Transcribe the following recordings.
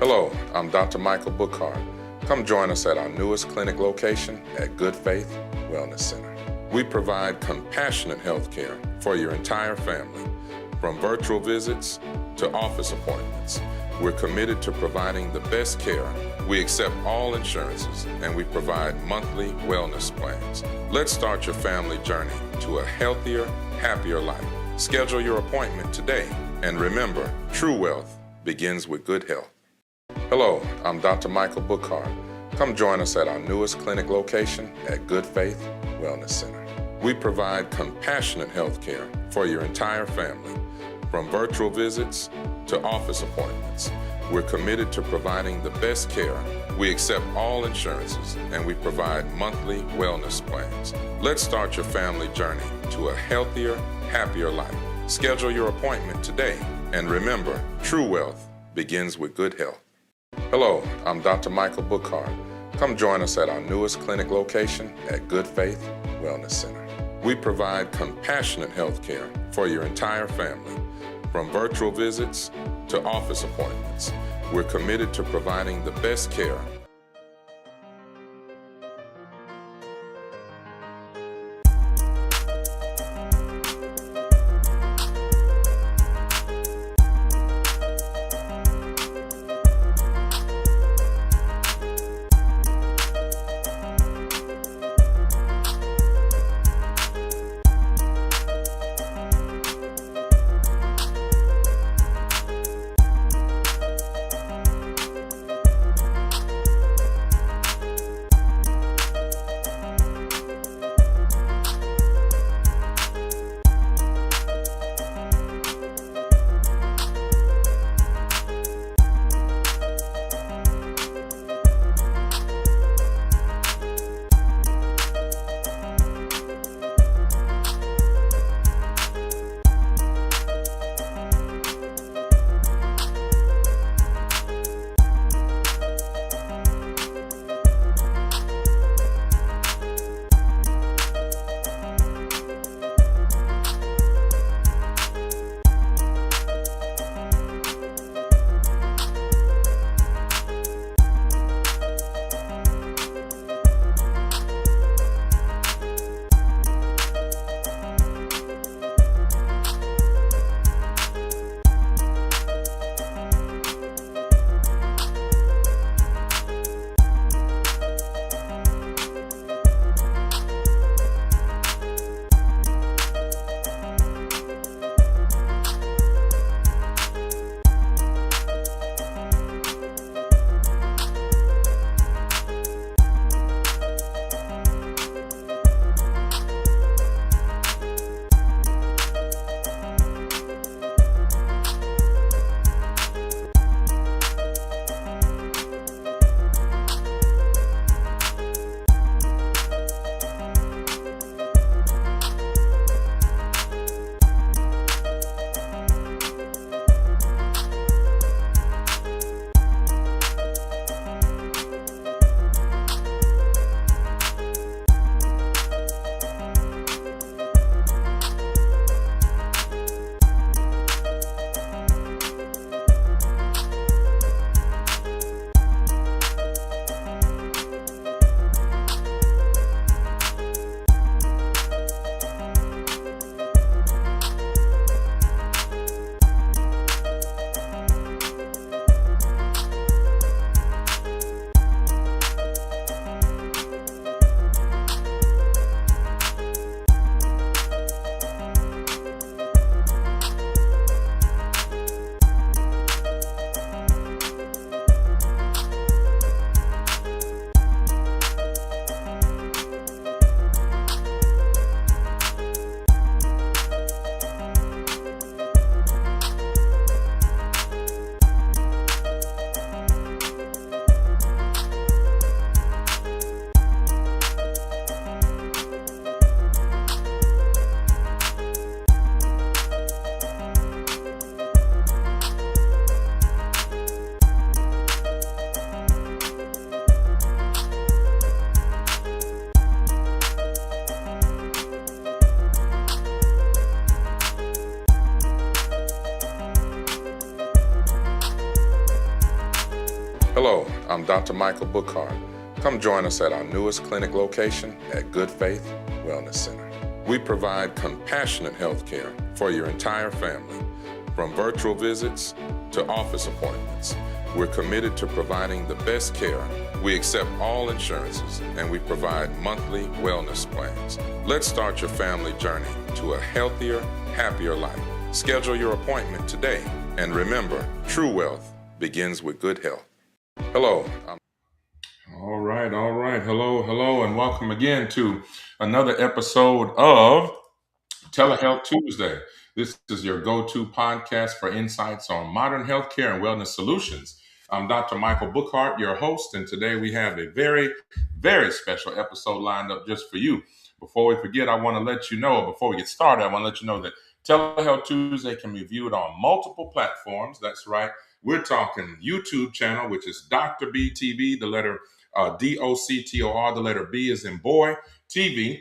Hello, I'm Dr. Michael Bookhardt. Come join us at our newest clinic location at Good Faith Wellness Center. We provide compassionate health care for your entire family, from virtual visits to office appointments. We're committed to providing the best care. We accept all insurances, and we provide monthly wellness plans. Let's start your family journey to a healthier, happier life. Schedule your appointment today, and remember, true wealth begins with good health. Hello, I'm Dr. Michael Bookhardt. Come join us at our newest clinic location at Good Faith Wellness Center. We provide compassionate health care for your entire family, from virtual visits to office appointments. We're committed to providing the best care. We accept all insurances, and we provide monthly wellness plans. Let's start your family journey to a healthier, happier life. Schedule your appointment today, and remember, true wealth begins with good health. Hello, I'm Dr. Michael Bookhardt. Come join us at our newest clinic location at Good Faith Wellness Center. We provide compassionate health care for your entire family, from virtual visits to office appointments. We're committed to providing the best care. I'm Dr. Michael Bookhardt. Come join us at our newest clinic location at Good Faith Wellness Center. We provide compassionate health care for your entire family, from virtual visits to office appointments. We're committed to providing the best care. We accept all insurances and we provide monthly wellness plans. Let's start your family journey to a healthier, happier life. Schedule your appointment today. And remember, true wealth begins with good health. Hello. All right. Hello, and welcome again to another episode of Telehealth Tuesday. This is your go-to podcast for insights on modern healthcare and wellness solutions. I'm Dr. Michael Bookhardt, your host, and today we have a very, very special episode lined up just for you. Before we forget, I want to let you know, before we get started, I want to let you know that Telehealth Tuesday can be viewed on multiple platforms. That's right. We're talking YouTube channel, which is Dr. B TV, the letter DOCTOR, the letter B is in boy, TV.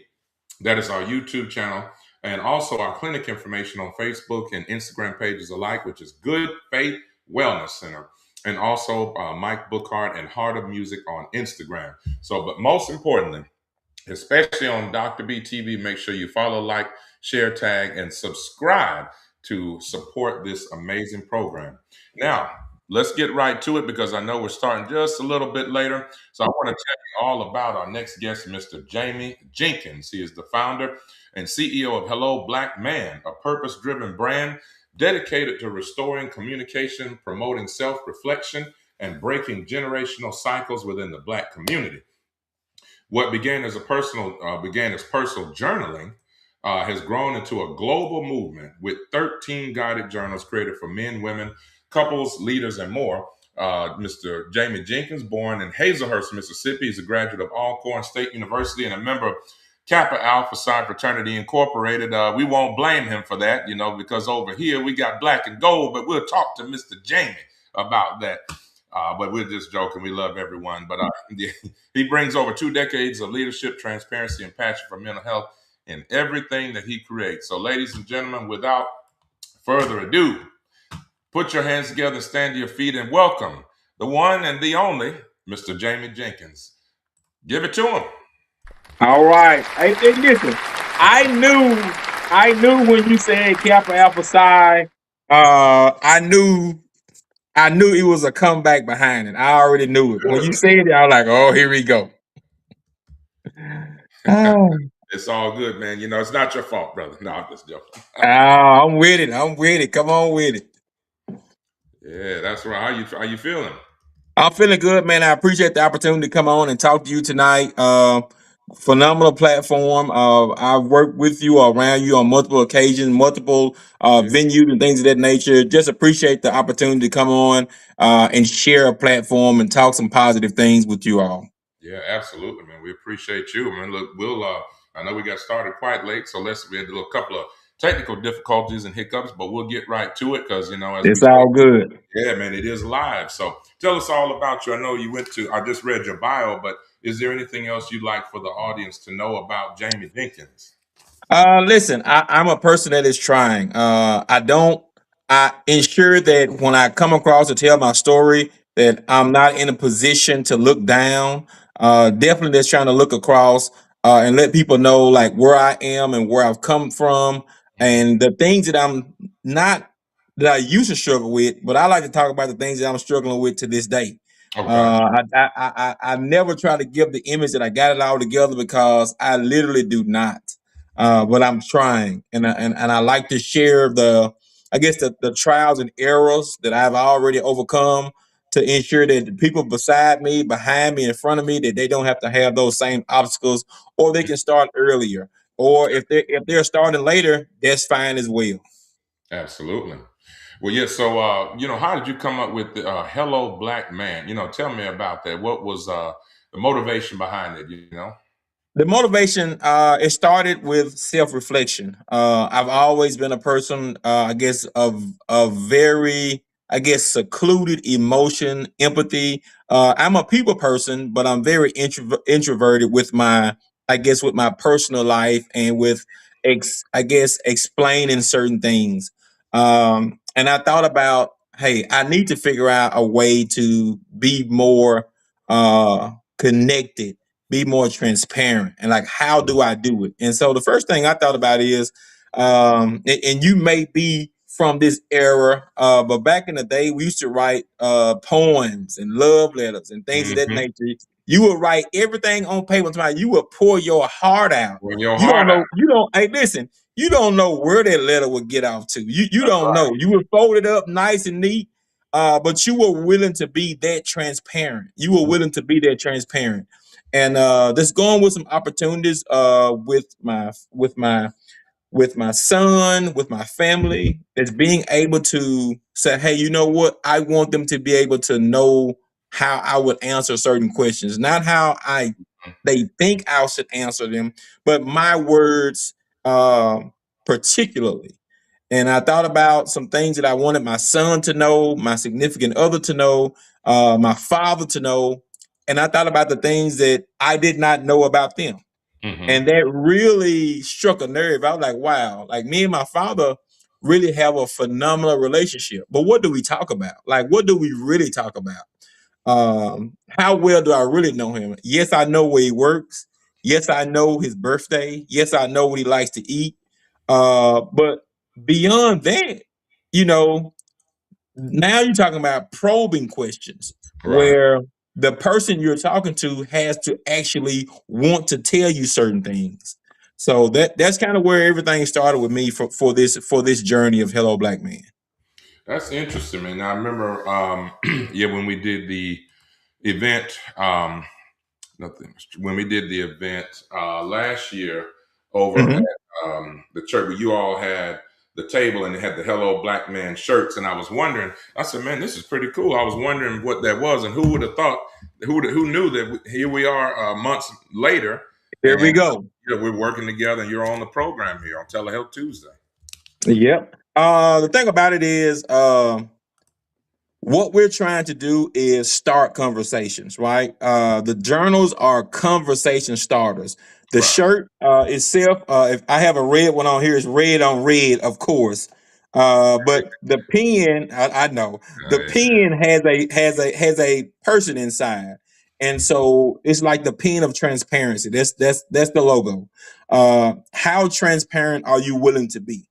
That is our YouTube channel. And also our clinic information on Facebook and Instagram pages alike, which is Good Faith Wellness Center. And also Mike Bookhardt and Heart of Music on Instagram. But most importantly, especially on Dr. B TV, make sure you follow, like, share, tag, and subscribe to support this amazing program. Now, let's get right to it because I know we're starting just a little bit later. So I want to tell you all about our next guest, Mr. JAMEY Jenkins. He is the founder and CEO of Hello Blackman, a purpose-driven brand dedicated to restoring communication, promoting self-reflection, and breaking generational cycles within the Black community. What began as personal journaling has grown into a global movement with 13 guided journals created for men, women, couples, leaders, and more. Mr. JAMEY Jenkins, born in Hazelhurst, Mississippi, is a graduate of Alcorn State University and a member of Kappa Alpha Psi Fraternity Incorporated. We won't blame him for that, because over here we got black and gold, but we'll talk to Mr. JAMEY about that. But we're just joking. We love everyone. But he brings over 2 decades of leadership, transparency, and passion for mental health in everything that he creates. So, ladies and gentlemen, without further ado, put your hands together, stand to your feet, and welcome the one and the only Mr. JAMEY Jenkins. Give it to him. All right. Hey, listen. I knew when you said Kappa Alpha Psi. I knew it was a comeback behind it. I already knew it. When you said it, I was like, oh, here we go. It's all good, man. It's not your fault, brother. No, I'm just joking. I'm with it. Come on with it. Yeah, that's right. How you feeling? I'm feeling good, man. I appreciate the opportunity to come on and talk to you tonight. Phenomenal platform. I've worked with you or around you on multiple occasions, multiple venues and things of that nature. Just appreciate the opportunity to come on and share a platform and talk some positive things with you all. Yeah, absolutely, man. We appreciate you. Man, look, I know we got started quite late, so we had a couple of technical difficulties and hiccups, but we'll get right to it because, It's all good. Yeah, man, it is live. So tell us all about you. I know I just read your bio, but is there anything else you'd like for the audience to know about JAMEY Jenkins? Listen, I'm a person that is trying. I ensure that when I come across to tell my story, that I'm not in a position to look down. Definitely just trying to look across and let people know like where I am and where I've come from and the things that that I used to struggle with, but I like to talk about the things that I'm struggling with to this day. Okay. I never try to give the image that I got it all together because I literally do not. But I'm trying, and I like to share the trials and errors that I've already overcome to ensure that the people beside me, behind me, in front of me, that they don't have to have those same obstacles, or they can start earlier, or if they're starting later, that's fine as well. Absolutely. Well, yeah. So, how did you come up with the Hello Blackman? Tell me about that. What was the motivation behind it? The motivation, it started with self-reflection. I've always been a person, I guess, of very, I guess, secluded emotion, empathy. I'm a people person, but I'm very introverted with with my personal life and with, I guess, explaining certain things. And I thought about, hey, I need to figure out a way to be more. connected, be more transparent, and like, how do I do it? And so the first thing I thought about is, and you may be from this era, but back in the day, we used to write poems and love letters and things of that Mm-hmm. nature. You would write everything on paper. You would pour your heart out. When your You don't heart out. know. You don't. Hey, listen. You don't know where that letter would get off to. You That's don't right. know. You would fold it up nice and neat, but you were willing to be that transparent. You were willing to be that transparent, and just going with some opportunities with my son, with my family, is being able to say, hey, you know what? I want them to be able to know how I would answer certain questions, not how they think I should answer them, but my words, particularly. And I thought about some things that I wanted my son to know, my significant other to know, my father to know. And I thought about the things that I did not know about them. Mm-hmm. And that really struck a nerve. I was like, wow, like me and my father really have a phenomenal relationship. But what do we talk about? Like, what do we really talk about? How well do I really know him? Yes, I know where he works. Yes, I know his birthday. Yes, I know what he likes to eat. But beyond that, you know, now you're talking about probing questions Right. where the person you're talking to has to actually want to tell you certain things. So that's kind of where everything started with me for this journey of Hello Blackman. That's interesting, man. I remember, yeah, when we did the event, nothing. When we did the event last year over at Mhm. the church, where you all had the table and it had the Hello Black Man shirts, and I was wondering. I said, "Man, this is pretty cool." I was wondering what that was, and who would have thought? Who knew that? Here we are, months later, There we and go. we're working together, and you're on the program here on Telehealth Tuesday. Yep. The thing about it is, what we're trying to do is start conversations, right? The journals are conversation starters. The Right. shirt itself, if I have a red one on here, it's red on red, of course. But the pen, I know the Hey, pen has a person inside, and so it's like the pen of transparency. That's the logo. How transparent are you willing to be?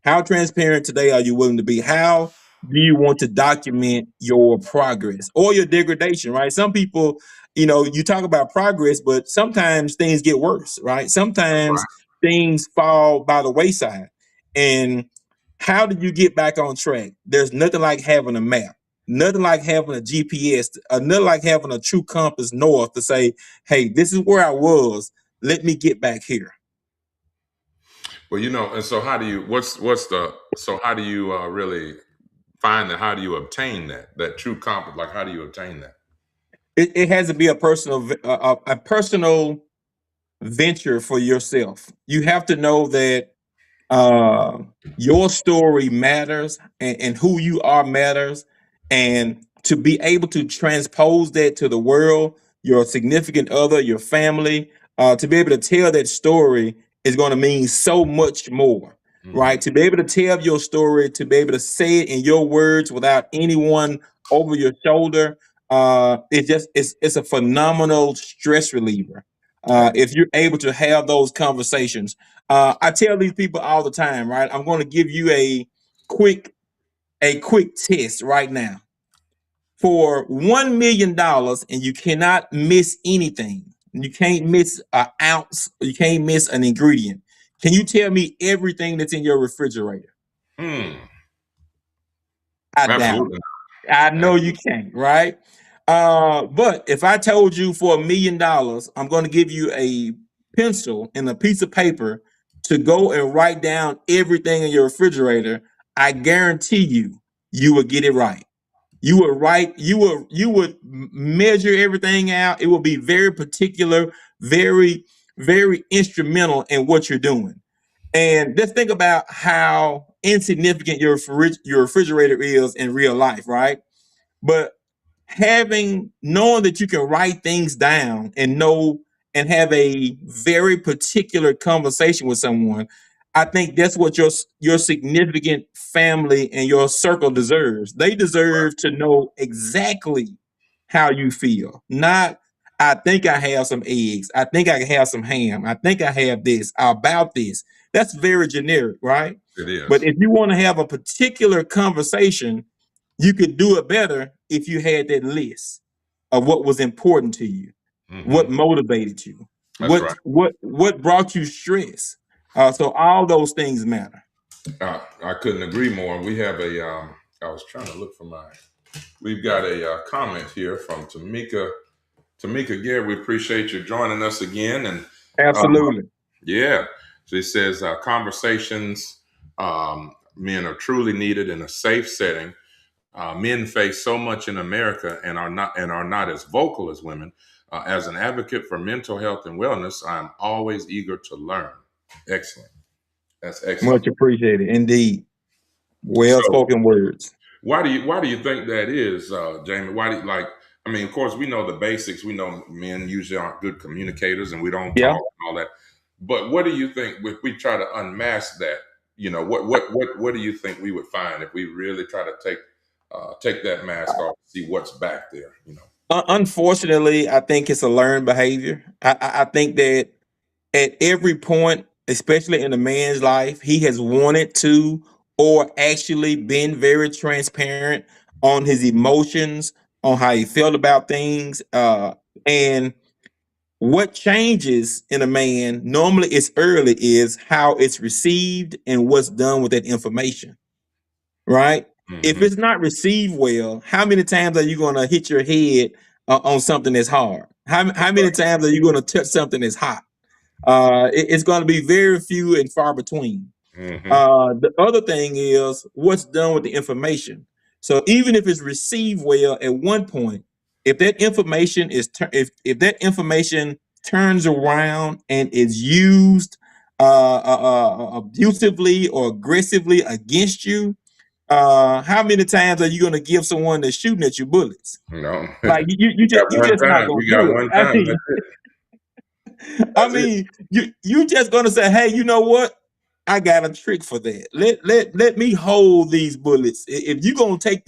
How transparent today are you willing to be? How do you want to document your progress or your degradation, right? Some people, you talk about progress, but sometimes things get worse, right? that's Sometimes right. things fall by the wayside. And how do you get back on track? There's nothing like having a map, nothing like having a GPS, nothing like having a true compass north to say, hey, this is where I was. Let me get back here. Well, and so how do you? What's the? So how do you really find that? How do you obtain that true compass? Like, how do you obtain that? It has to be a personal venture for yourself. You have to know that uh, your story matters, and who you are matters, and to be able to transpose that to the world, your significant other, your family, to be able to tell that story is going to mean so much more, Hmm. right? To be able to tell your story, to be able to say it in your words without anyone over your shoulder, it's a phenomenal stress reliever. If you're able to have those conversations, I tell these people all the time, right? I'm going to give you quick a quick test right now for $1 million, and you cannot miss anything. You can't miss an ounce. You can't miss an ingredient. Can you tell me everything that's in your refrigerator? Hmm. I doubt Absolutely. it. I know you Absolutely. can't, right? But if I told you for $1 million, I'm going to give you a pencil and a piece of paper to go and write down everything in your refrigerator, I guarantee you would get it right. You would write, you would measure everything out. It will be very particular, very, very instrumental in what you're doing. And just think about how insignificant your refrigerator is in real life, right? But knowing that you can write things down and know and have a very particular conversation with someone, I think that's what your significant family and your circle deserves. They deserve to know exactly how you feel. Not, I think I have some eggs. I think I can have some ham. I think I have this about this. That's very generic, right? It But is. if you want to have a particular conversation, you could do it better if you had that list of what was important to you, Hmm. what motivated you, That's right. what brought you stress. So all those things matter. I couldn't agree more. We have a. I was trying to look for my. We've got a comment here from Tamika. Tamika Gare, we appreciate you joining us again. And uh, Absolutely. yeah, she says conversations, men are truly needed in a safe setting. Men face so much in America and are not as vocal as women. As an advocate for mental health and wellness, I'm always eager to learn. Excellent. That's excellent. Much appreciated. Indeed. Well So, spoken words. why do you think that is, Jamie? Why do you like? I mean, of course, we know the basics. We know men usually aren't good communicators, and we don't Yeah. talk and all that. But what do you think if we try to unmask that? What do you think we would find if we really try to take that mask off, see what's back there? Unfortunately, I think it's a learned behavior. I think that at every point, especially in a man's life, he has wanted to or actually been very transparent on his emotions, on how he felt about things. And what changes in a man normally it's early is how it's received and what's done with that information, right? If Hmm. it's not received well, how many times are you going to hit your head on something that's hard? How many times are you going to touch something that's hot? It's going to be very few and far between. Hmm. The other thing is what's done with the information. So even if it's received well at one point, if that information if that information turns around and is used abusively or aggressively against you, how many times are you going to give someone that's shooting at you bullets? No, Like we got you one just not time. gonna We got do it. one time. That's it. I That's it. mean, you just gonna say, hey, you know what? I got a trick for that. Let me hold these bullets. If you gonna take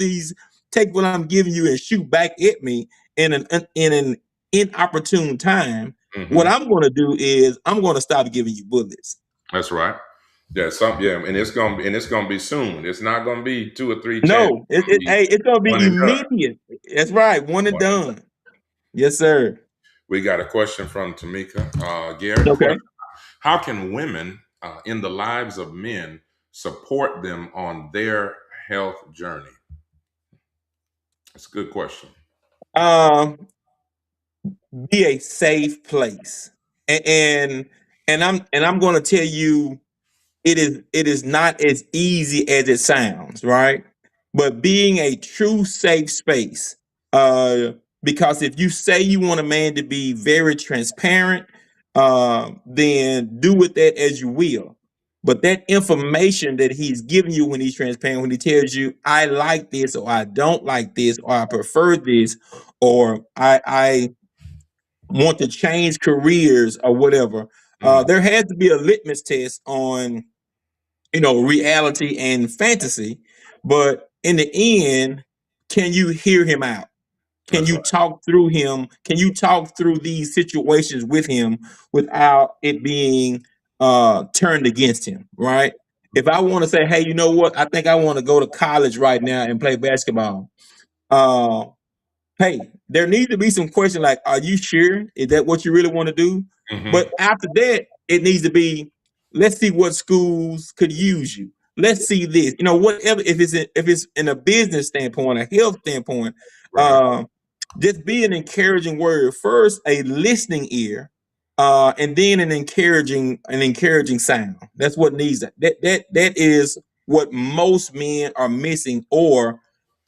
what I'm giving you and shoot back at me in an inopportune time, what Hmm. I'm gonna do is I'm gonna stop giving you bullets. That's right. Yeah, and it's gonna be soon. It's not gonna be two or three chances. No, It's gonna be hey, it's gonna one be and done. immediate. That's right, one and One and done. done. Yes, sir. We got a question from Tamika. Gary, Okay. how can women in the lives of men support them on their health journey? That's a good question. Um, be a safe place, and I'm going to tell you it is not as easy as it sounds, right? But being a true safe space, uh, because if you say you want a man to be very transparent, then do with that as you will. But that information that he's giving you when he's transparent, when he tells you, I like this, or I don't like this, or I prefer this, or I want to change careers or whatever, Mm, there has to be a litmus test on reality and fantasy. But in the end, can you hear him out? Can that's you right. talk through him? Can you talk through these situations with him without it being turned against him? Right. If I want to say, hey, you know what? I think I want to go to college right now and play basketball. Uh, hey, there needs to be some question like, are you sure? Is that what you really want to do? Hmm. But after that, it needs to be, let's see what schools could use you. Let's see this. Whatever, if it's in a business standpoint, a health standpoint, Right. um, just be an encouraging word. First, a listening ear, and then an encouraging sound. That's what needs that is what most men are missing, or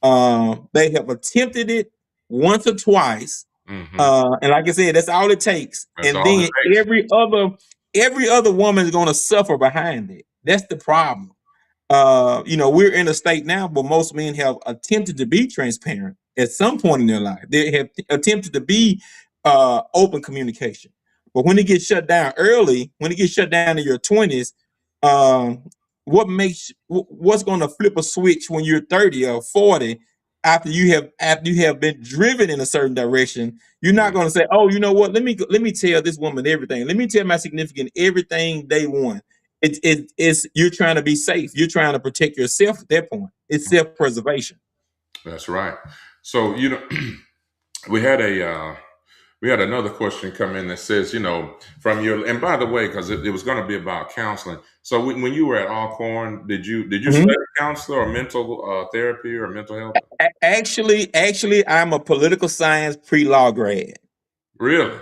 they have attempted it once or twice, Hmm. and like I said, that's all it takes. That's And all it then takes. every other woman is going to suffer behind it. That's the problem. We're in a state now where most men have attempted to be transparent at some point in their life. They have attempted to be open communication. But when it gets shut down early, when it gets shut down in your 20s, um, what's going to flip a switch when you're 30 or 40? after you have been driven in a certain direction, you're not Mm, going to say, "Oh, you know what? Let me tell this woman everything. Let me tell my significant everything day one." It's you're trying to be safe. You're trying to protect yourself at that point. It's self preservation. that's right. So, we had we had another question come in that says, from your, and by the way, because it was going to be about counseling. So when you were at Alcorn, did you study counselor or mental therapy or mental health? Actually, I'm a political science pre-law grad. Really?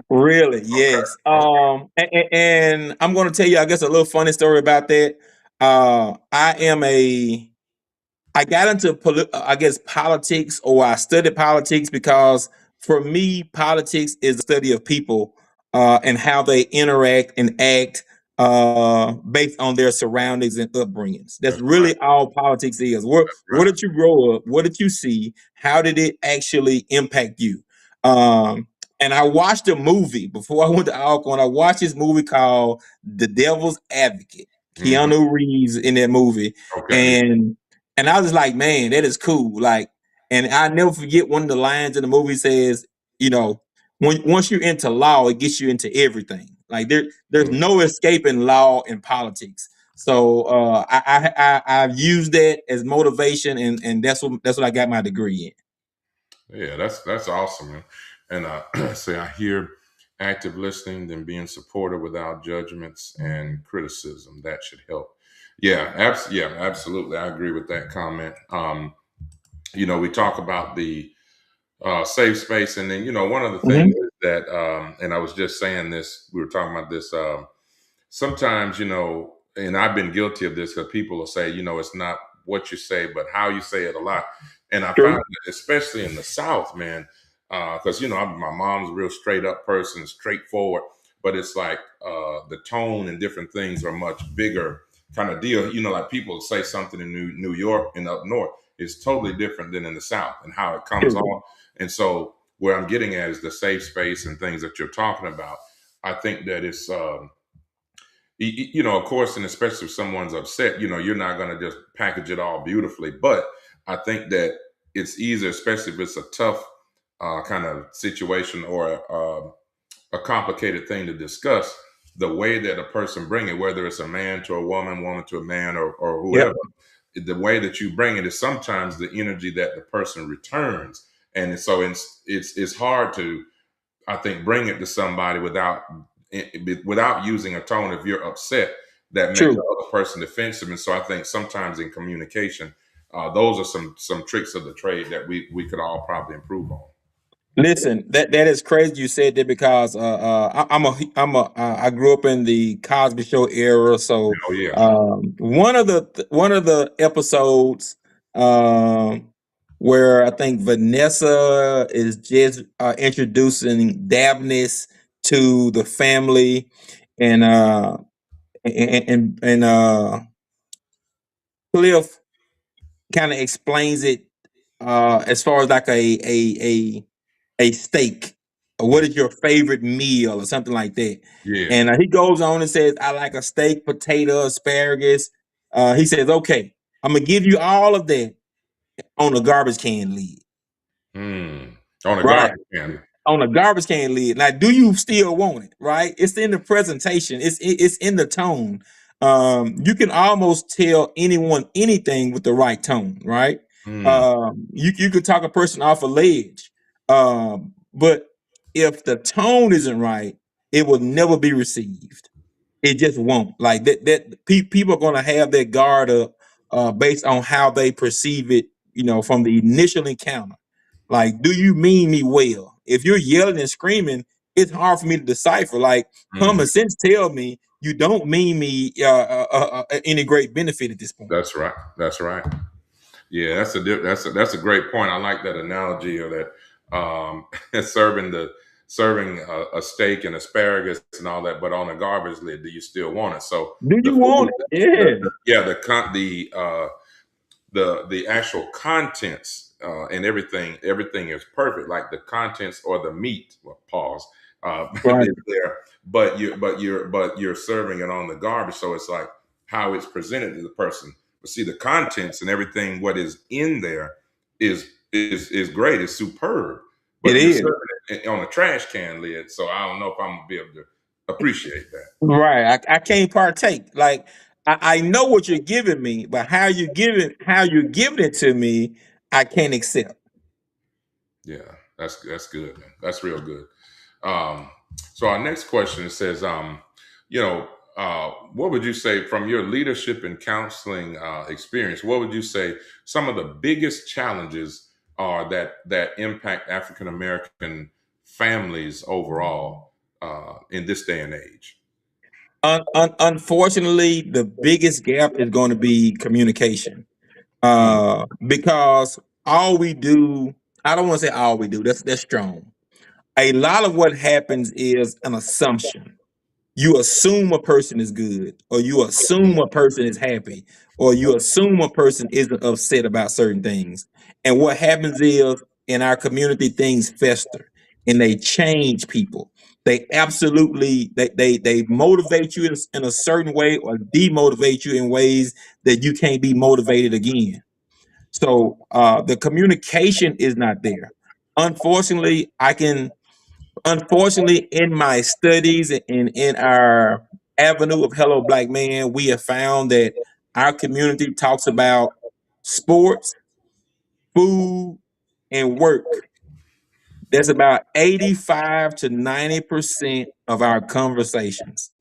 Really, Okay. yes. Okay. And I'm going to tell you, I guess, a little funny story about that. I am a I got into I guess politics, or I studied politics because for me, politics is the study of people and how they interact and act based on their surroundings and upbringings. That's That's right. really all politics is. Where Right. did you grow up? What did you see? How did it actually impact you? Um, and I watched a movie before I went to Alcorn. I watched this movie called The Devil's Advocate. Hmm. Keanu Reeves in that movie, Okay. and I was like, man, that is cool. Like, and I never forget one of the lines in the movie says, you know, once you're into law, it gets you into everything. Like there's Mm. no escaping law and politics. So I've used that as motivation, and that's what I got my degree Yeah, that's awesome, man. And say I hear active listening, then being supportive without judgments and criticism. That should help. Yeah, absolutely. I agree with that comment. We talk about the safe space, and then one of the things in. is that, and I was just saying this. We were talking about this. Sometimes, and I've been guilty of this because people will say, it's not what you say, but how you say it a lot. And I find True. that, especially in the South, man, because, my mom's a real straight up person, straightforward, but it's like the tone and different things are much bigger kind of deal. Like people say something in New York and up north is totally different than in the South and how it comes True. off. And so where I'm getting at is the safe space and things that you're talking about. I think that it's, of course, and especially if someone's upset, you're not going to just package it all beautifully. But I think that it's easier, especially if it's a tough kind of situation or a complicated thing to discuss. The way that a person bring it, whether it's a man to a woman, woman to a man, or whoever, Yep. the way that you bring it is sometimes the energy that the person returns, and so it's hard to, I think, bring it to somebody without using a tone, if you're upset, that make the True. other person defensive. And so I think sometimes in communication, those are some tricks of the trade that we could all probably improve on. Listen, that is crazy you said that because I grew up in the Cosby Show era. So Oh yeah. one of the episodes where I think Vanessa is just introducing Dabness to the family, and Cliff kind of explains it as far as like a steak, or what is your favorite meal, or something like that. Yeah. And he goes on and says, I like a steak, potato, asparagus. He says, okay, I'm gonna give you all of that on a garbage can lid. Hmm. On a Right. garbage can. On a garbage can lid. Now, do you still want it? Right? It's in the presentation. It's in the tone. You can almost tell anyone anything with the right tone. Right? Hmm. You could talk a person off a ledge, but if the tone isn't right, it will never be received. It just won't. Like people are going to have their guard up based on how they perceive it. From the initial encounter. Like, do you mean me well? If you're yelling and screaming, it's hard for me to decipher. Like, Hmm. common sense tell me you don't mean me any great benefit at this point. That's right. That's right. Yeah, that's a great point. I like that analogy of that, serving a steak and asparagus and all that, but on a garbage lid. Do you still want it? So Do the you want food, it? Yeah. yeah, the actual contents and everything is perfect. Like the contents or the meat. Well, pause. Right. Is there, but you're serving it on the garbage. So it's like how it's presented to the person. But see, the contents and everything, what is in there, is great. It's superb. It But you're is. serving it on a trash can lid, so I don't know if I'm gonna be able to appreciate that. Right. I can't partake. Like I know what you're giving me, but how you're giving it to me, I can't accept. Yeah, that's good, man. That's real good. Um, so our next question says, you know, what would you say from your leadership and counseling experience? What would you say some of the biggest challenges are that impact African American families overall in this day and age? Unfortunately, the biggest gap is going to be communication. Mm, Because all we do, I don't want to say all we do, that's strong. A lot of what happens is an assumption. You assume a person is good, or you assume a person is happy, or you assume a person isn't upset about certain things. And what happens is in our community, things fester and they change people. They absolutely they motivate you in a certain way or demotivate you in ways that you can't be motivated again. So the communication is not there. Unfortunately, unfortunately, in my studies and in our avenue of Hello Black Man, we have found that our community talks about sports, food, and work. That's about 85 to 90% of our conversations.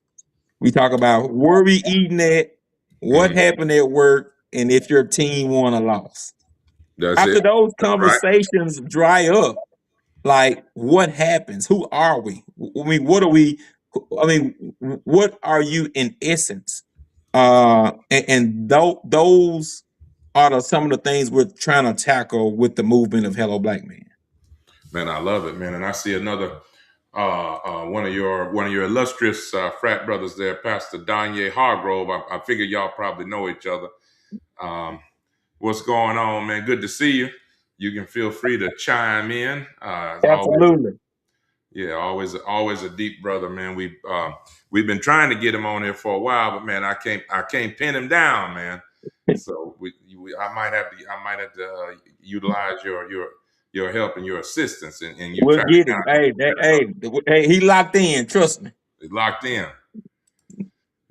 We talk about where we eating at, what mm, happened at work, and if your team won or lost. that's After it. those That's right. conversations dry up, like what happens? Who are we? I mean, what are we? I mean, what are you in essence? Those are some of the things we're trying to tackle with the movement of Hello Black Man. Man, I love it, man. And I see another one of your illustrious frat brothers there, Pastor Danye Hargrove. I figure y'all probably know each other. Um, what's going on, man? Good to see you. You can feel free to chime in. As always, Absolutely. yeah, always a deep brother, man. We've been trying to get him on here for a while, but man, I can't pin him down, man. So I might have to utilize your help and your assistance, and you We'll try to get kind him. of Hey, hey, he locked in. Trust me. locked in.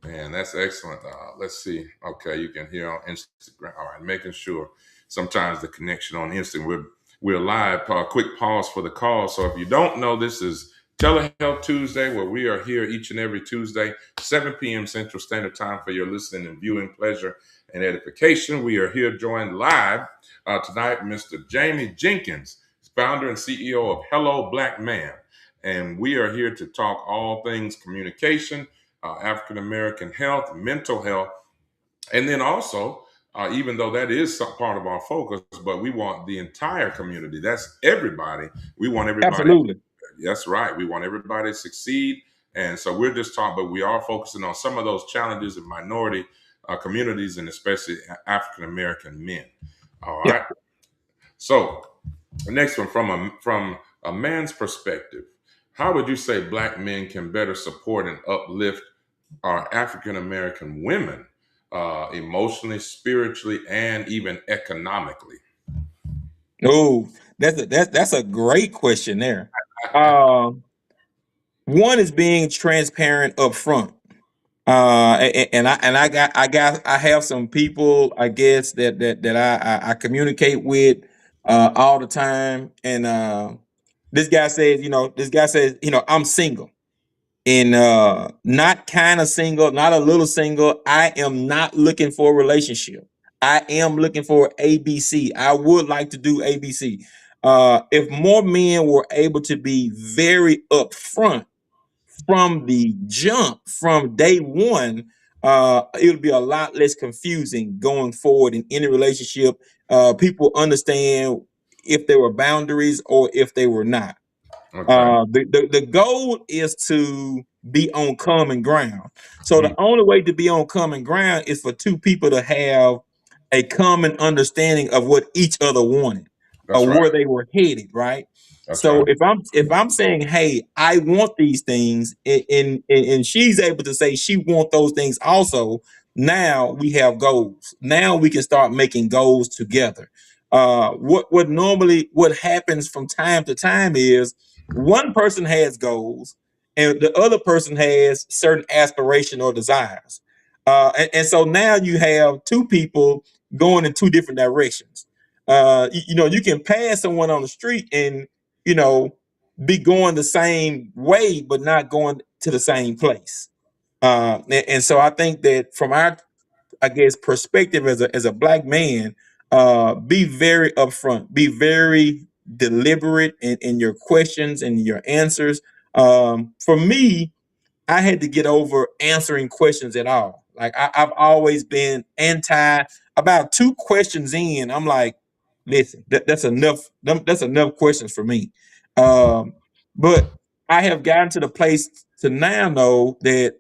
Man, that's excellent. Let's see. Okay, you can hear on Instagram. All right, making sure. Sometimes the connection on Instagram. We're live. Quick pause for the call. So if you don't know, this is Telehealth Tuesday, where we are here each and every Tuesday, 7 p.m. Central Standard Time for your listening and viewing pleasure and edification. We are here joined live tonight, Mr. JAMEY Jenkins, founder and CEO of Hello Blackman, and we are here to talk all things communication, African American health, mental health, and then also, even though that is some part of our focus, but we want the entire community. That's everybody. We want everybody. Absolutely. That's right. We want everybody to succeed. And so we're just talking, but we are focusing on some of those challenges in minority communities and especially African American men. All Yeah. right. So the next one from a man's perspective, how would you say Black men can better support and uplift our African American women emotionally, spiritually, and even economically? Oh, that's a great question there. Um, One is being transparent up front. I have some people I guess that I communicate with all the time, and this guy says, I'm single, and not kind of single, not a little single. I am not looking for a relationship. I am looking for ABC. I would like to do ABC. If more men were able to be very upfront from the jump, from day one, it'll be a lot less confusing going forward in any relationship. People understand if there were boundaries or if they were not. Okay. The goal is to be on common ground. So the Mhm. only way to be on common ground is for two people to have a common understanding of what each other wanted That's or right. where they were headed, right? That's So right. if I'm saying, hey, I want these things, and she's able to say she want those things also, now we have goals. Now we can start making goals together. what happens from time to time is one person has goals and the other person has certain aspiration or desires. And so now you have two people going in two different directions. You can pass someone on the street and you know be going the same way, but not going to the same place. And so I think that from our, I guess, perspective as a black man, be very upfront, be very deliberate in your questions and your answers. For me, I had to get over answering questions at all. Like I've always been anti. About two questions in, I'm like, listen, that's enough. That's enough questions for me. Um, but I have gotten to the place to now know that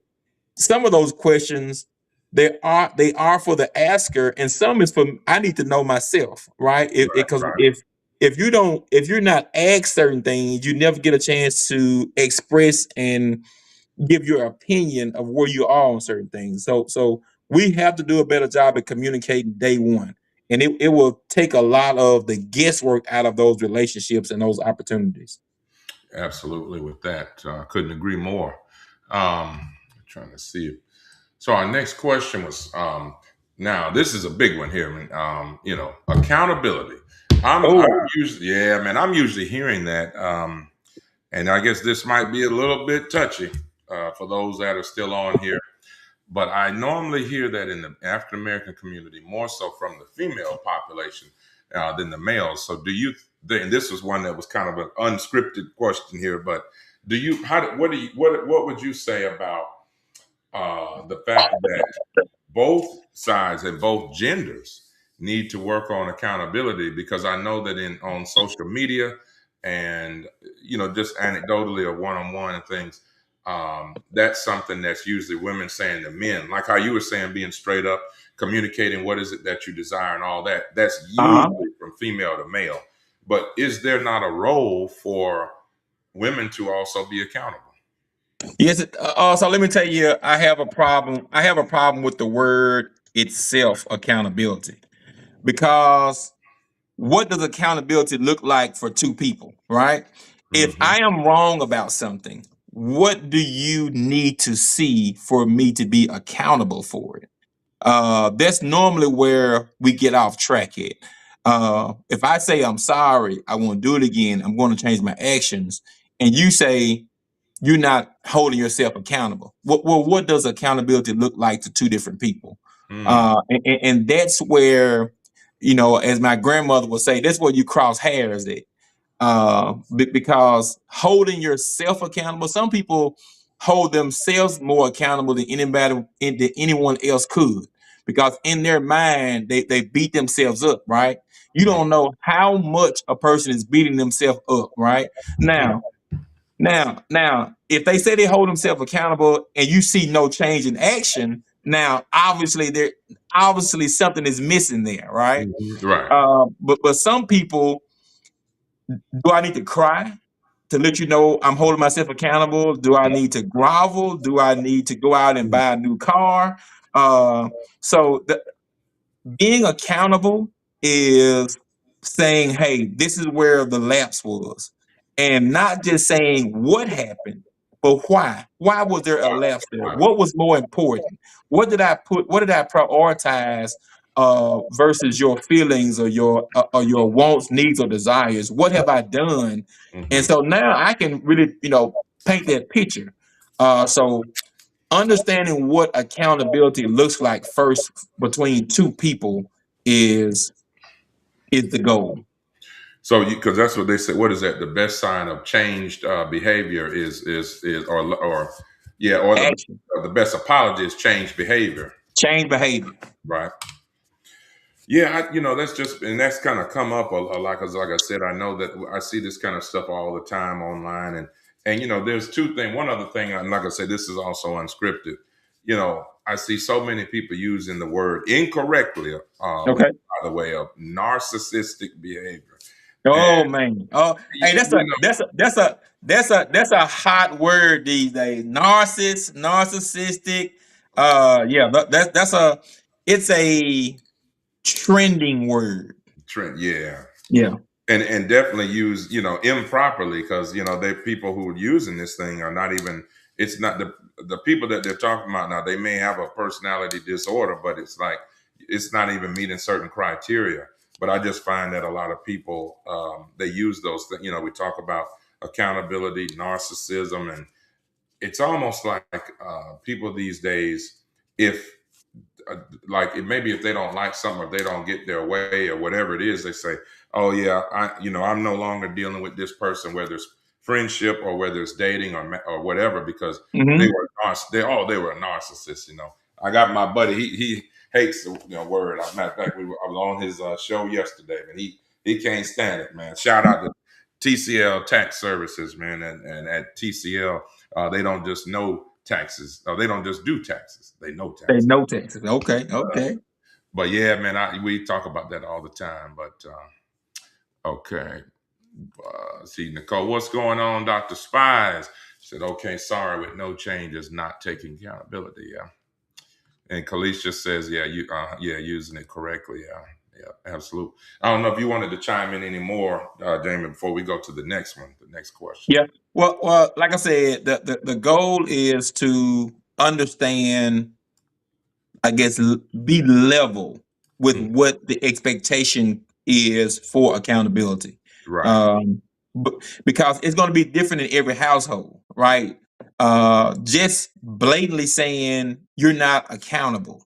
some of those questions they are for the asker, and some is for I need to know myself, right? Because Right. if you're not asked certain things, you never get a chance to express and give your opinion of where you are on certain things. So we have to do a better job at communicating day one. And it will take a lot of the guesswork out of those relationships and those opportunities. Absolutely, with that, couldn't agree more. Trying to see if so. Our next question was now this is a big one here. Accountability. I'm Oh, usually yeah, man. I'm usually hearing that, and I guess this might be a little bit touchy for those that are still on here. But I normally hear that in the African American community more so from the female population than the males. So do you? And this was one that was kind of an unscripted question here, but do you? What would you say about the fact that both sides and both genders need to work on accountability? Because I know that in on social media and just anecdotally or one-on-one and things, that's something that's usually women saying to men, like how you were saying, being straight up, communicating what is it that you desire and all that. That's uh-huh. usually from female to male. But is there not a role for women to also be accountable? Yes. So let me tell you, I have a problem. I have a problem with the word itself, accountability, because what does accountability look like for two people, right? If Hmm. I am wrong about something, what do you need to see for me to be accountable for it? That's normally where we get off track at. If I say I'm sorry, I won't do it again, I'm going to change my actions, and you say you're not holding yourself accountable. What does accountability look like to two different people? Hmm. And that's where, as my grandmother would say, that's where you cross hairs at. Because holding yourself accountable, some people hold themselves more accountable than than anyone else could. Because in their mind, they beat themselves up, right? You don't know how much a person is beating themselves up, right? Now, if they say they hold themselves accountable and you see no change in action, now obviously something is missing there, right? Right. But some people, do I need to cry to let you know I'm holding myself accountable? Do I need to grovel? Do I need to go out and buy a new car? Uh, so being accountable is saying, hey, this is where the lapse was. And not just saying what happened, but why. Why was there a lapse there? Right. What was more important? What did I prioritize versus your feelings or your wants, needs, or desires? What have I done? And Hmm. so now I can really, paint that picture. So understanding what accountability looks like first between two people is is the goal. So, because that's what they say. What is that? The best sign of changed behavior is or Action, the best apology is changed behavior, change behavior. right? Yeah, that's just and that's kind of come up a lot because, like I said, I know that I see this kind of stuff all the time online, and there's two things. One other thing, and like I said, this is also unscripted. I see so many people using the word incorrectly, Okay. by the way, of narcissistic behavior. And Oh man. Oh, hey, you know, that's a hot word these days. Narcissistic. Yeah, that's a it's a trending word. Trent, yeah. Yeah. And definitely use, improperly, because they people who are using this thing are not even, it's not the people that they're talking about now, they may have a personality disorder, but it's like it's not even meeting certain criteria. But I just find that a lot of people, they use those things. We talk about accountability, narcissism, and it's almost like people these days, if like maybe if they don't like something, or if they don't get their way or whatever it is, they say, oh yeah, I'm no longer dealing with this person, whether it's friendship or whether it's dating or whatever, because they Hmm. were they were a narcissist. I got my buddy, he hates the word. Matter of fact, I was on his show yesterday, and he can't stand it, man. Shout out to TCL Tax Services, man. And at TCL, they don't just know taxes, they don't just do taxes, they know They taxes. know Texas. Okay. Okay. But yeah, man, we talk about that all the time. But okay, see, Nicole, what's going on, Dr. Spies? Said, okay, sorry, with no changes, not taking accountability. Yeah, and Khalees just says, yeah, using it correctly. Yeah, absolutely. I don't know if you wanted to chime in any more, Jamie, before we go to the next one, the next question. Yeah. Well, like I said, the goal is to understand, I guess, be level with Mm, what the expectation is for accountability. right. Um, because it's going to be different in every household, right? Just blatantly saying you're not accountable,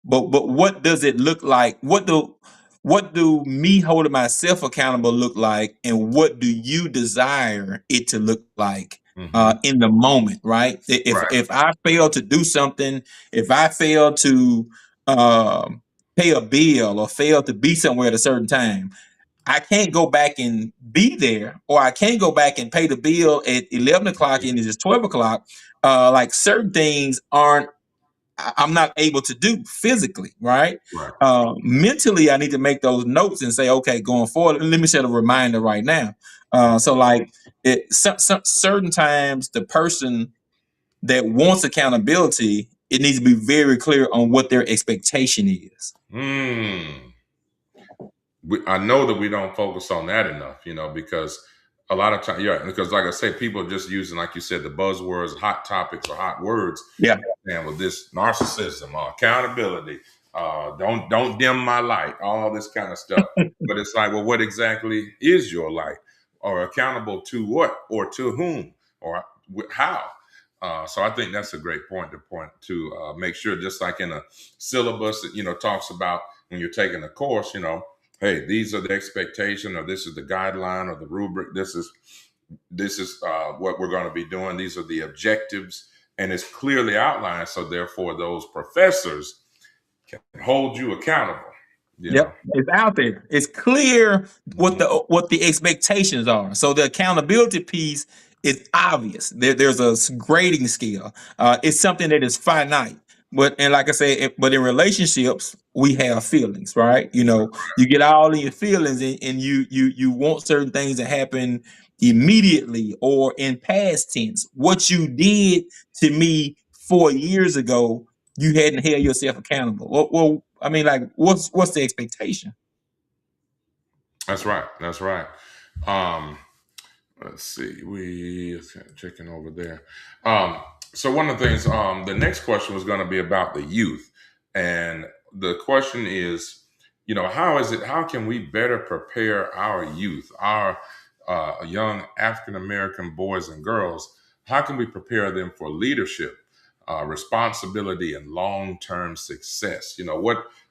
but what does it look like? What do me holding myself accountable look like, and what do you desire it to look like Hmm. in the moment, right? Right. If I fail to do something, if I fail to um, pay a bill or fail to be somewhere at a certain time, I can't go back and be there, or I can't go back and pay the bill at 11 o'clock and it's 12 o'clock. Like certain things aren't I'm not able to do physically, right? Right. Mentally, I need to make those notes and say, okay, going forward, let me set a reminder right now. So, like, certain times, the person that wants accountability, it needs to be very clear on what their expectation is. Mm. I know that we don't focus on that enough, because a lot of times, yeah, because like I say, people are just using, like you said, the buzzwords, hot topics, or hot words, Yeah. and with this narcissism, accountability, don't dim my light, all this kind of stuff. But it's like, well, what exactly is your light, or accountable to what, or to whom, or how? So I think that's a great point to make sure, just like in a syllabus that talks about when you're taking a course, hey, these are the expectation, or this is the guideline, or the rubric. This is what we're going to be doing. These are the objectives, and it's clearly outlined. So therefore, those professors can hold you accountable. You know. Yep, it's out there. It's clear what Mhm. the expectations are. So the accountability piece is obvious. There's a grading scale. It's something that is finite. But and like I say, but in relationships we have feelings, right? You get all in your feelings, and you want certain things to happen immediately or in past tense. What you did to me 4 years ago, you hadn't held yourself accountable. Well, I mean, like, what's the expectation? That's right. That's right. Um, let's see. We checking over there. Um, so one of the things, the next question was going to be about the youth, and the question is, how can we better prepare our youth, our young African American boys and girls? How can we prepare them for leadership, responsibility, and long term success?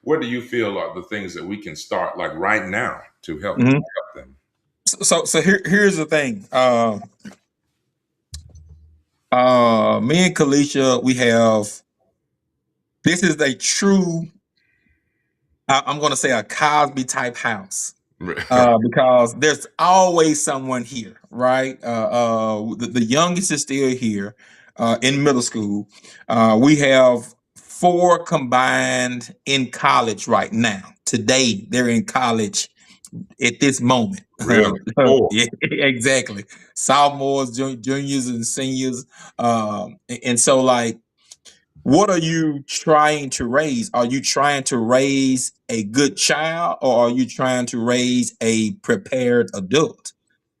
What do you feel are the things that we can start like right now to help Mhm. them? So here's the thing. Me and Kalisha, we have this is a true. I'm going to say a Cosby type house. Because there's always someone here, right? The youngest is still here in middle school. We have four combined in college right now. Today, they're in college at this moment. Really? Four. Yeah, exactly. Sophomores, juniors, and seniors. And so, like, what are you trying to raise? Are you trying to raise a good child, or are you trying to raise a prepared adult?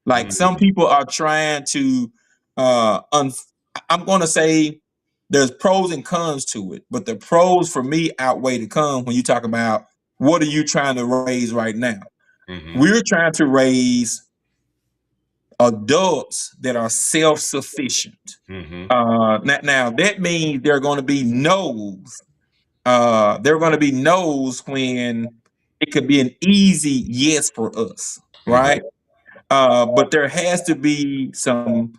Like some Mm-hmm. people are trying to I'm going to say there's pros and cons to it, but the pros for me outweigh the cons when you talk about what are you trying to raise right now. Mm-hmm. We're trying to raise adults that are self-sufficient. Mm-hmm. Now that means there are going to be no's. There are going to be no's when it could be an easy yes for us, Mm-hmm. right? But there has to be some,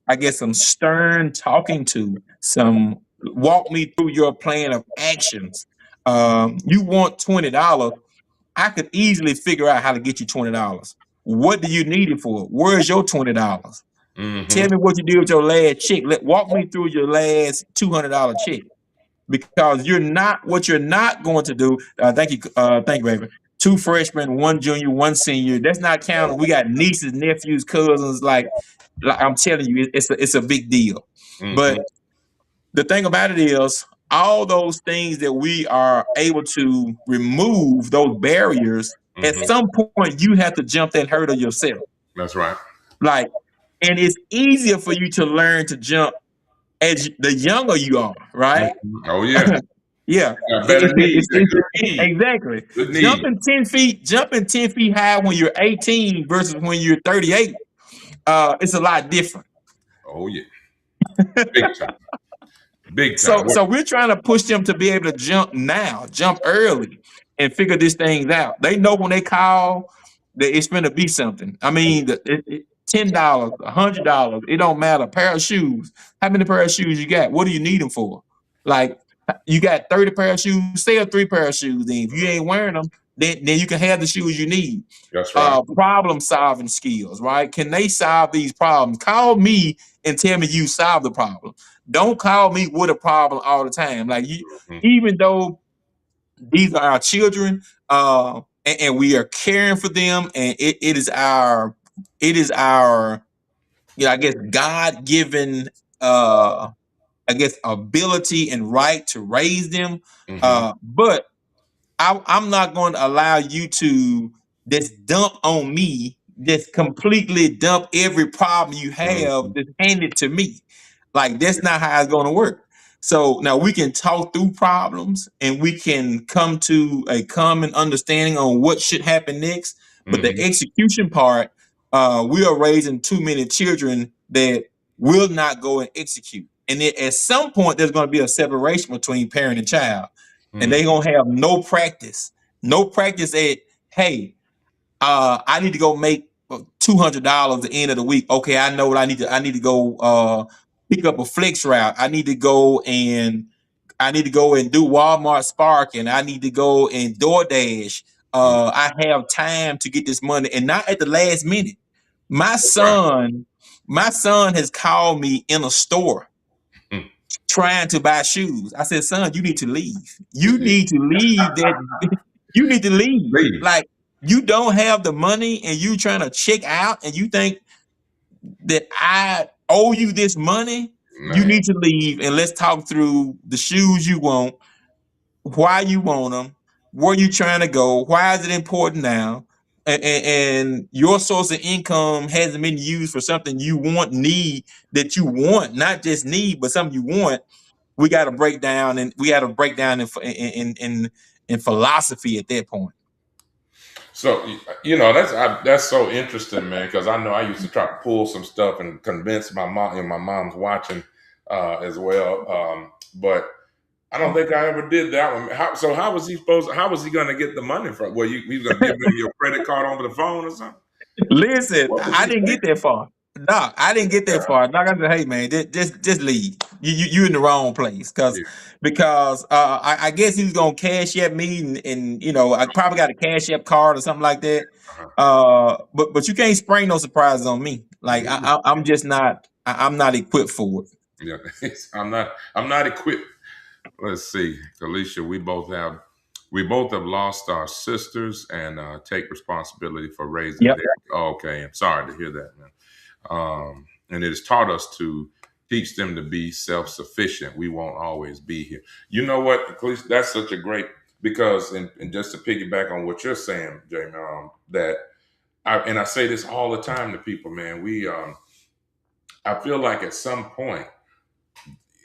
I guess, some stern talking to, some walk me through your plan of actions. You want $20. I could easily figure out how to get you $20. What do you need it for? Where's your $20? Mm-hmm. Tell me what you did with your last check. Walk me through your last $200 check, because you're not going to do. Thank you, baby. Two freshmen, one junior, one senior. That's not counting. We got nieces, nephews, cousins. Like I'm telling you, it's a big deal. Mm-hmm. But the thing about it is, all those things that we are able to remove, those barriers, at Mm-hmm. some point you have to jump that hurdle yourself. That's right. Like, and it's easier for you to learn to jump as the younger you are, right? Mhm. Oh yeah, Yeah, got better knees and good knees. exactly. Good knees. Jumping 10 feet high when you're 18 versus when you're 38. It's a lot different. Oh yeah, big time, big time. So we're trying to push them to be able to jump now, jump early, and figure these things out. They know when they call that it's going to be something. I mean, $10, $100, it don't matter. Pair of shoes. How many pair of shoes you got? What do you need them for? Like, you got 30 pair of shoes. Sell 3 pair of shoes. Then if you ain't wearing them, then you can have the shoes you need. That's right. Problem solving skills, right? Can they solve these problems? Call me and tell me you solved the problem. Don't call me with a problem all the time. Like, Mhm. even though these are our children, and we are caring for them, and it is our, I guess, God given, I guess, ability and right to raise them. Mhm. But I'm not going to allow you to just dump on me, just completely dump every problem you have, Mhm. just hand it to me. Like, that's not how it's going to work. So now we can talk through problems and we can come to a common understanding on what should happen next. But the Mhm. execution part, we are raising too many children that will not go and execute. And then at some point, there's going to be a separation between parent and child, and Mhm. they gonna have no practice at, hey, I need to go make $200 the end of the week. Okay, I know what I need to go pick up a flex route. I need to go and do Walmart Spark, and I need to go and DoorDash. Mhm. I have time to get this money, and not at the last minute. My That's right. son, my son has called me in a store Mhm. trying to buy shoes. I said, son, you need to leave. You Leave. need to leave that. You need to leave. Leave. Like, you don't have the money and you trying to check out and you think that I owe you this money. You Man. need to leave and let's talk through the shoes you want, why you want them, where you trying to go, why is it important now? And your source of income hasn't been used for something you need, that you want, not just need, but something you want. We got to break down, and we got to break down in philosophy at that point. So that's so interesting, man. Because I know I used to try to pull some stuff and convince my mom, and my mom's watching as well. But I don't think I ever did that one. How was he supposed? How was he going to get the money from? Well, he was going to give him your credit card over the phone or something. Listen, What was I he didn't get thinking? that far. Doc, I didn't get that far. Doc, I said, hey man, just leave. You in the wrong place, Yeah. because I guess he was gonna cash app me, and I probably got a cash app card or something like that. Uh-huh. But you can't spring no surprises on me. Like, Yeah. I'm just not. I'm not equipped for it. Yeah. I'm not equipped. Let's see, Alicia. We both have lost our sisters and take responsibility for raising Yep. them. Okay, I'm sorry to hear that, man. And it has taught us to teach them to be self-sufficient. We won't always be here. You know what, Khalees, that's such a great, because, and just to piggyback on what you're saying, Jamie, that I say this all the time to people, man. I feel like at some point,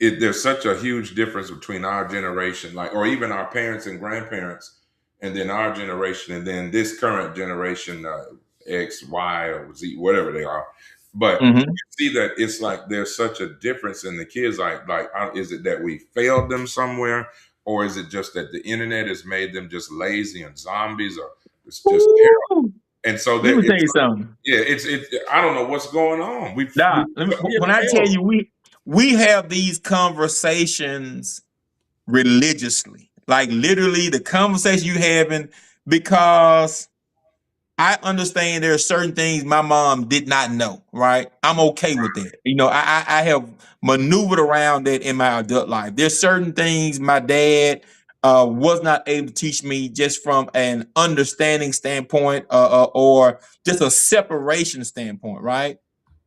there's such a huge difference between our generation, like, or even our parents and grandparents, and then our generation, and then this current generation, X, Y, or Z, whatever they are. But Mm-hmm. you see that it's like there's such a difference in the kids. Is it that we failed them somewhere, or is it just that the internet has made them just lazy and zombies, or it's just terrible? And so Let that me tell it's, you something. yeah, it's I don't know what's going on. We Nah, we when have I tell failed. you we have these conversations religiously, like literally the conversation you having, because I understand there are certain things my mom did not know, right? I'm okay with that. I have maneuvered around that in my adult life. There's certain things my dad was not able to teach me, just from an understanding standpoint, or just a separation standpoint, right?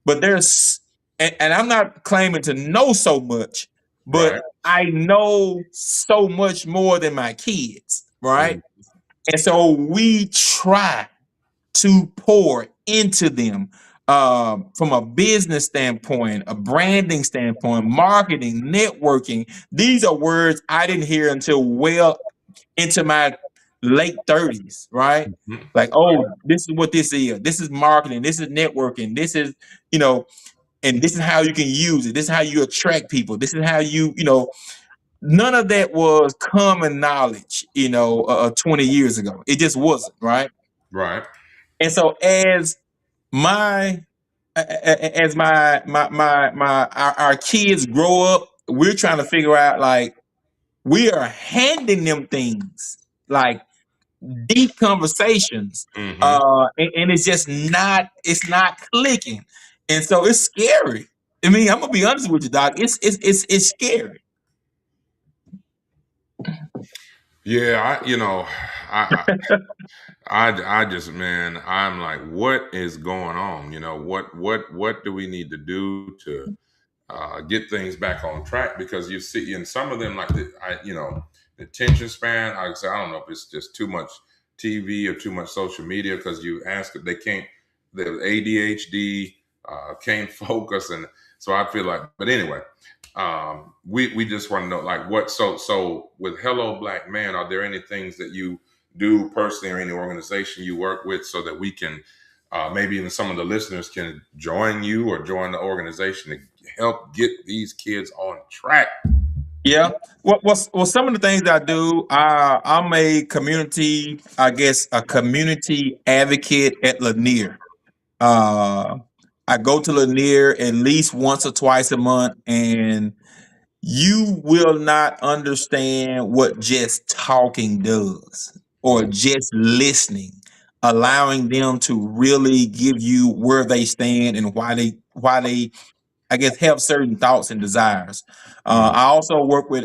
But and I'm not claiming to know so much, but Right. I know so much more than my kids, right? Mhm. And so we try to pour into them, from a business standpoint, a branding standpoint, marketing, networking. These are words I didn't hear until well into my late 30s, right? Mhm. Like, oh, this is what this is. This is marketing. This is networking. This is, you know, and this is how you can use it. This is how you attract people. This is how none of that was common knowledge, 20 years ago. It just wasn't, right? Right. And so my as our kids grow up, we're trying to figure out, like, we are handing them things like deep conversations, Hmm. and it's not clicking, and so it's scary. I mean, I'm gonna be honest with you, Doc. It's scary. Yeah, I, I just, man, I'm like, what is going on? What do we need to do to get things back on track? Because you see, in some of them, like the attention span. Like I say, I don't know if it's just too much TV or too much social media. Because you ask if they can't, the ADHD can't focus, and so I feel like. But anyway, we just want to know, like, what. So with Hello Black Man, are there any things that you do personally, or any organization you work with, so that we can maybe even some of the listeners can join you or join the organization to help get these kids on track? Yeah. Well, some of the things I do, I'm a community, I guess, a community advocate at Lanier. Uh, I go to Lanier at least once or twice a month, and you will not understand what just talking does, or Mm. just listening, allowing them to really give you where they stand and why they I guess, have certain thoughts and desires. Mm. I also work with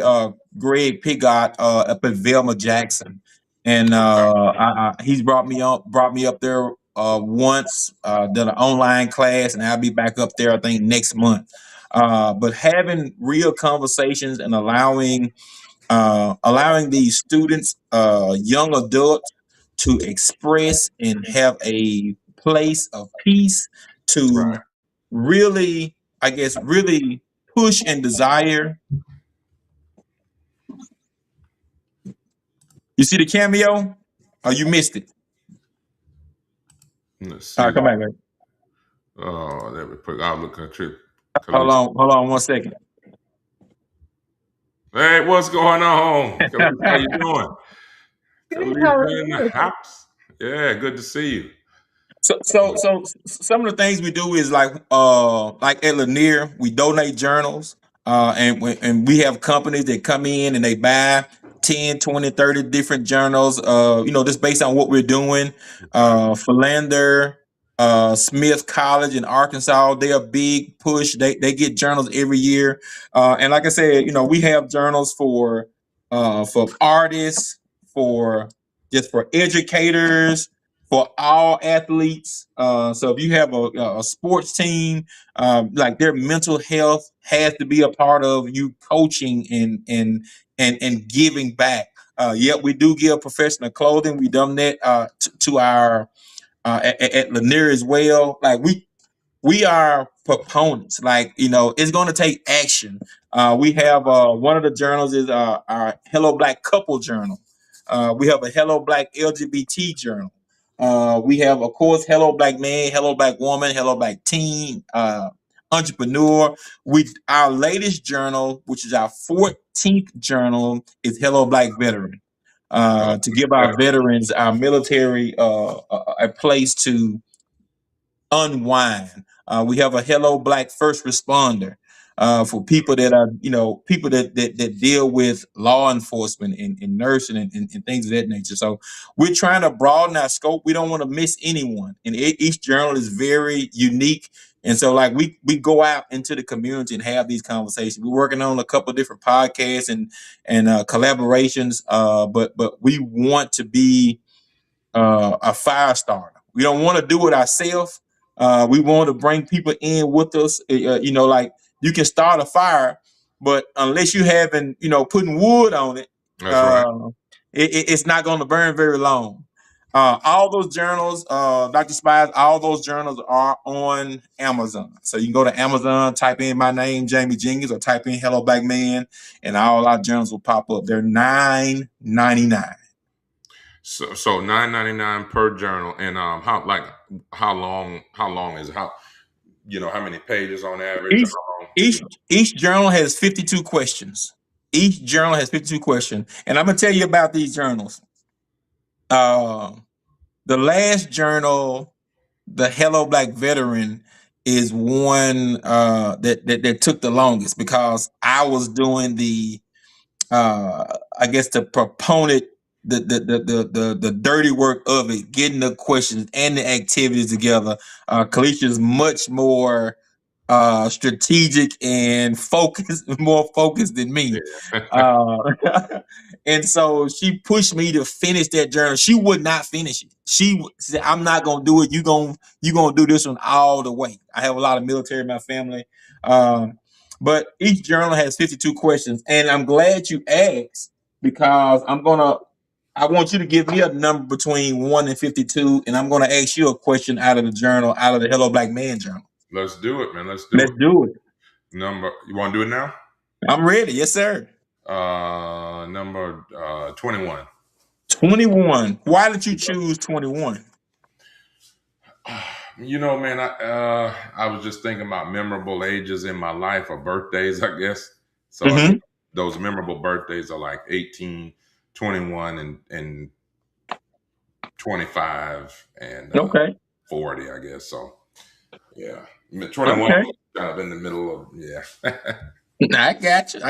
Greg Pigott up at Velma Jackson, and Okay. he's brought me up there once, done an online class, and I'll be back up there, I think, next month. But having real conversations and allowing these students, young adults, to express and have a place of peace to Right. really, I guess, really push and desire. You see the cameo? Oh, you missed it. Let's All right, see. come back, man. Oh, there we put. I'll look at trip. Hold on 1 second. Hey, what's going on, Khalees? How you doing? Khalees been in the house. Yeah, good to see you. Some of the things we do is like at Lanier, we donate journals, and we have companies that come in and they buy 10, 20, 30 different journals, just based on what we're doing. Okay. Philander, Smith College in Arkansas, they're a big push. They get journals every year. And like I said, we have journals for artists, for educators, for all athletes. So if you have a sports team, like their mental health has to be a part of you coaching and giving back. Yep, we do give professional clothing. We done that to our at Lanier as well. Like we are proponents. Like, it's going to take action. We have one of the journals is our Hello Black Couple Journal. We have a Hello Black LGBT Journal. We have, of course, Hello Black Man, Hello Black Woman, Hello Black Teen, Entrepreneur. Our latest journal, which is our 14th journal, is Hello Black Veteran. To give our veterans, our military, a place to unwind. We have a Hello Black First Responder for people that are, people that deal with law enforcement and nursing and things of that nature. So we're trying to broaden our scope. We don't want to miss anyone. And each journal is very unique. And so, like, we go out into the community and have these conversations. We're working on a couple of different podcasts and collaborations, but we want to be a fire starter. We don't want to do it ourselves. We want to bring people in with us. Like, you can start a fire, but unless you haven't, putting wood on it, That's right. it's not going to burn very long. All those journals, Dr. Spies, all those journals are on Amazon. So you can go to Amazon, type in my name, JAMEY Jenkins, or type in Hello Black Man, and all our journals will pop up. They're $9.99. So $9.99 per journal, and how long is it? How many pages on average? Each each journal has 52 questions. Each journal has 52 questions, and I'm gonna tell you about these journals. The last journal, the Hello Black Veteran, is one that took the longest because I was doing the I guess the proponent, the dirty work of it, getting the questions and the activities together. Kalicia's much more strategic and focused, more focused than me. Uh, and so she pushed me to finish that journal. She would not finish it. She said, "I'm not gonna do it. You gonna do this one all the way." I have a lot of military in my family. But each journal has 52 questions. And I'm glad you asked because I want you to give me a number between 1 and 52, and I'm gonna ask you a question out of the journal, out of the Hello Black Man journal. Let's do it, man. Let's Let's do it. Number, you want to do it now? I'm ready. Yes, sir. Number 21. 21. Why did you choose 21? Man, I was just thinking about memorable ages in my life, or birthdays, I guess. So those memorable birthdays are like 18, 21, and 25, and Okay. 40, I guess. So yeah, 21 was kind of in the middle of, yeah. I got you.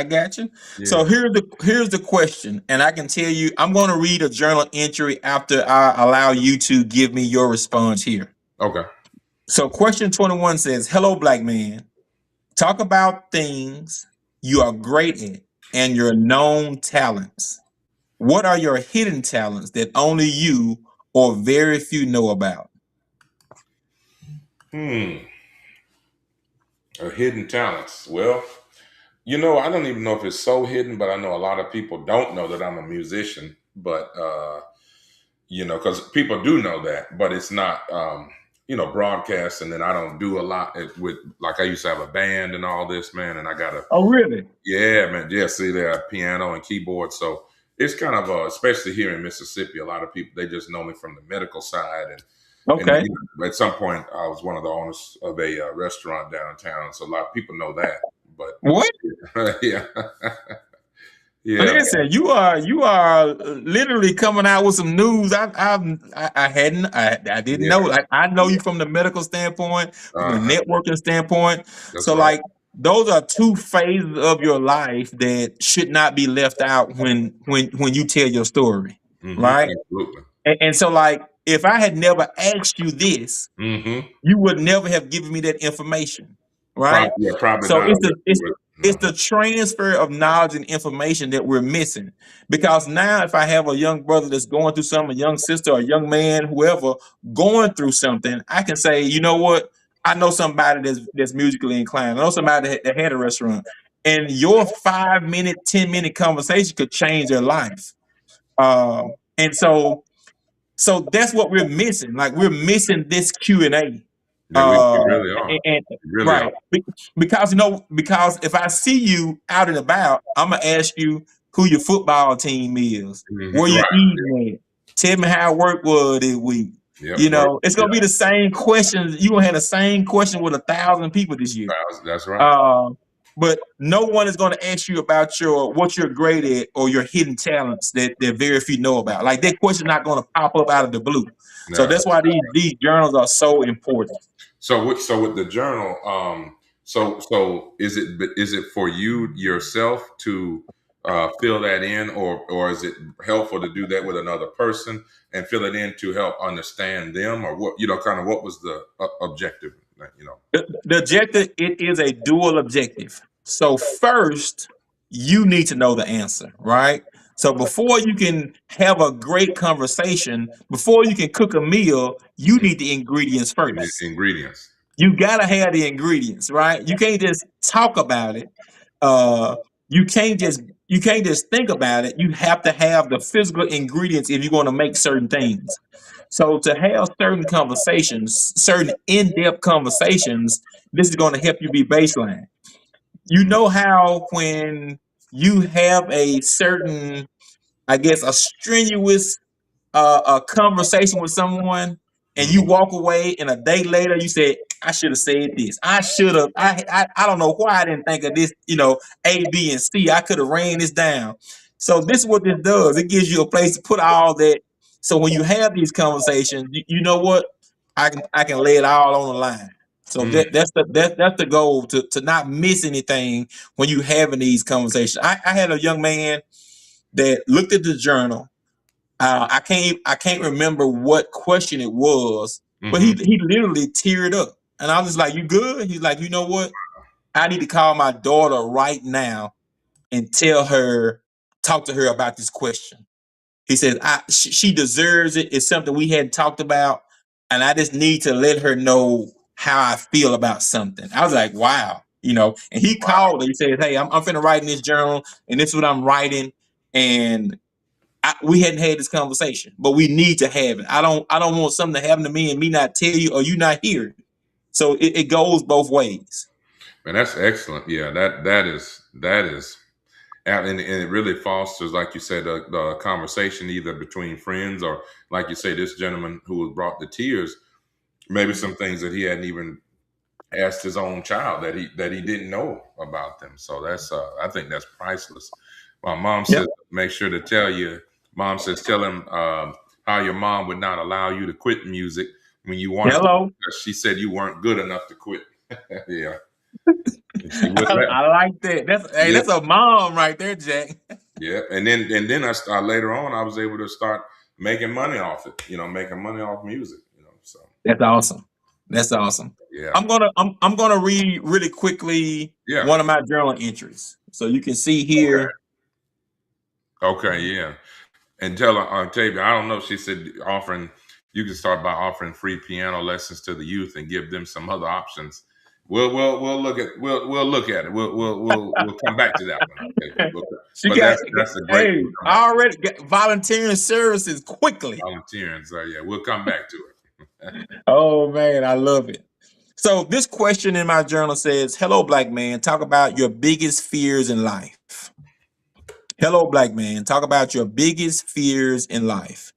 Yeah. So here's the question, and I can tell you, I'm going to read a journal entry after I allow you to give me your response here. Okay. So question 21 says, "Hello, Black Man. Talk about things you are great at and your known talents. What are your hidden talents that only you or very few know about?" Hidden talents. Well, I don't even know if it's so hidden, but I know a lot of people don't know that I'm a musician. But because people do know that, but it's not broadcast. And then I don't do a lot with, like, I used to have a band and all this, man, and I got Oh, really? Yeah, man. Yeah, see, they have piano and keyboard. So it's kind of, especially here in Mississippi, a lot of people, they just know me from the medical side. And Okay. at some point, I was one of the owners of a restaurant downtown. So a lot of people know that. But What? yeah. Yeah. Listen, you are literally coming out with some news. I didn't know. Like, I know you from the medical standpoint, from the networking standpoint. That's So, right. like, those are two phases of your life that should not be left out when you tell your story, right? Absolutely. And so, like, if I had never asked you this, you would never have given me that information, right? Probably So not. It's the transfer of knowledge and information that we're missing. Because now, if I have a young brother that's going through something, a young sister, a young man, whoever going through something, I can say, you know what? I know somebody that's musically inclined. I know somebody that had a restaurant, and your 5 minute, 10 minute conversation could change their life. And so that's what we're missing. Like we're missing this Q&A. Yeah, we really are. And We really are. right. Because because if I see you out and about, I'm gonna ask you who your football team is, where you Right. eating at, tell me how work was this week. Yep. You know, it's gonna be the same questions. You gonna have the same question with 1,000 people this year. That's right. But no one is going to ask you about what you're great at or your hidden talents that very few know about. Like that question not going to pop up out of the blue. So Yeah. that's why these journals are so important. So with the journal, so is it for you yourself to fill that in, or is it helpful to do that with another person and fill it in to help understand them, or what, kind of what was the objective, The objective, it is a dual objective. So first, you need to know the answer, right? So before you can have a great conversation, before you can cook a meal, you need the ingredients first. ingredients. You gotta have the ingredients, right? You can't just talk about it. Uh, you can't just think about it. You have to have the physical ingredients if you're going to make certain things. So to have certain conversations, certain in-depth conversations, this is going to help you be baseline. You know how when you have a certain, I guess, a strenuous a conversation with someone and you walk away and a day later you said, I should have said this. I should have, I don't know why I didn't think of this, A, B, and C. I could have ran this down. So this is what this does. It gives you a place to put all that. So when you have these conversations, you know what? I can lay it all on the line. So that's the goal, to not miss anything when you having these conversations. I had a young man that looked at the journal. I can't remember what question it was, but he literally teared up, and I was just like, "You good?" He's like, "You know what? I need to call my daughter right now and talk to her about this question." He says, she deserves it. It's something we hadn't talked about, and I just need to let her know how I feel about something. I was like, wow, And he called her. He said, "Hey, I'm finna write in this journal, and this is what I'm writing." And we hadn't had this conversation, but we need to have it. I don't want something to happen to me and me not tell you or you not hear it. So it goes both ways. Man, that's excellent. Yeah, that is, and it really fosters, like you said, the conversation either between friends or, like you say, this gentleman who was brought to tears, maybe some things that he hadn't even asked his own child that he didn't know about them. So that's I think that's priceless. My mom says, make sure to tell you. Mom says, tell him how your mom would not allow you to quit music when you wanted Hello. to. She said you weren't good enough to quit. Yeah. I like that. That's a mom right there, Jack. Yeah. And then I started later on, I was able to start making money off it, making money off music, so. That's awesome. That's awesome. Yeah. I'm gonna read really quickly one of my journal entries. So you can see here. Okay, yeah. And tell Octavia, I don't know. She said you can start by offering free piano lessons to the youth and give them some other options. We'll look at it. We'll come back to that one. That's a great. Hey, I already got volunteering services quickly. Volunteering, so yeah, we'll come back to it. Oh man, I love it. So this question in my journal says, "Hello, Black man. Talk about your biggest fears in life." Hello, Black man. Talk about your biggest fears in life.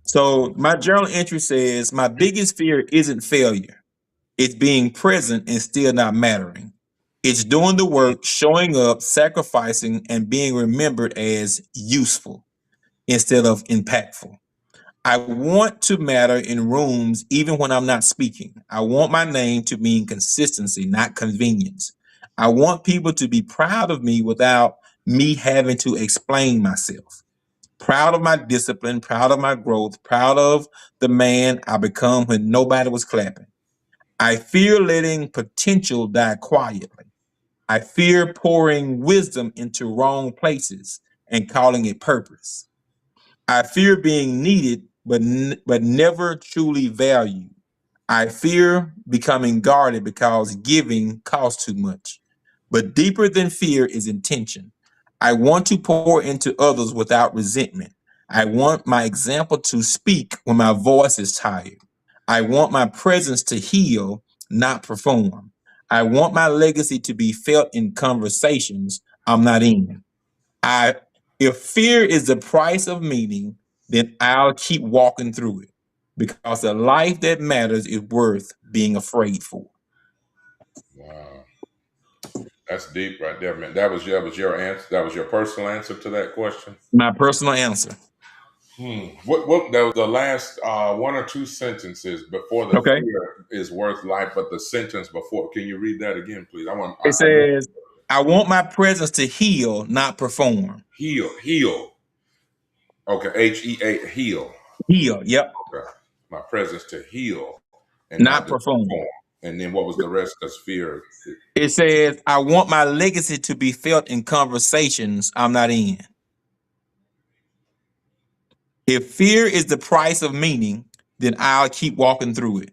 So my journal entry says, "My biggest fear isn't failure. It's being present and still not mattering. It's doing the work, showing up, sacrificing, and being remembered as useful instead of impactful. I want to matter in rooms even when I'm not speaking. I want my name to mean consistency, not convenience. I want people to be proud of me without me having to explain myself. Proud of my discipline, proud of my growth, proud of the man I become when nobody was clapping. I fear letting potential die quietly. I fear pouring wisdom into wrong places and calling it purpose. I fear being needed, but never truly valued. I fear becoming guarded because giving costs too much. But deeper than fear is intention. I want to pour into others without resentment. I want my example to speak when my voice is tired. I want my presence to heal, not perform. I want my legacy to be felt in conversations I'm not in. I If fear is the price of meaning, then I'll keep walking through it because a life that matters is worth being afraid for. Wow. That's deep right there, man. That was your answer. That was your personal answer to that question. My personal answer. What the last one or two sentences before the Okay. fear is worth life, but the sentence before, can you read that again, please? It says, I want my presence to heal, not perform. Heal. Okay, HEA, heal. Heal. Yep. Okay. My presence to heal and not Not just perform. perform. And then what was the rest? Because fear. It says, I want my legacy to be felt in conversations I'm not in. If fear is the price of meaning, then I'll keep walking through it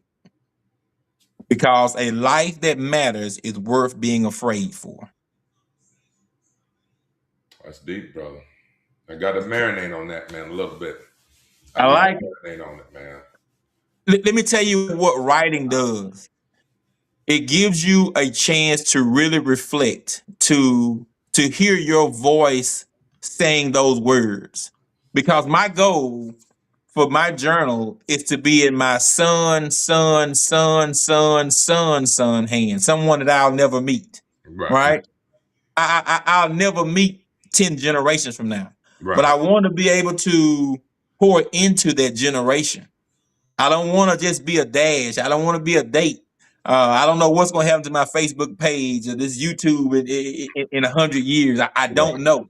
because a life that matters is worth being afraid for. That's deep, brother. I got to marinate on that, man, a little bit. I I need like to marinate on it, man. Let me tell you what writing does. It gives you a chance to really reflect, to hear your voice saying those words. Because my goal for my journal is to be in my son hand, someone that I'll never meet. Right, Right? I'll never meet 10 generations from now. But right, I want to be able to pour into that generation. I don't want to just be a dash. I don't want to be a date. I don't know what's going to happen to my Facebook page or this YouTube in 100 years. I right. don't know.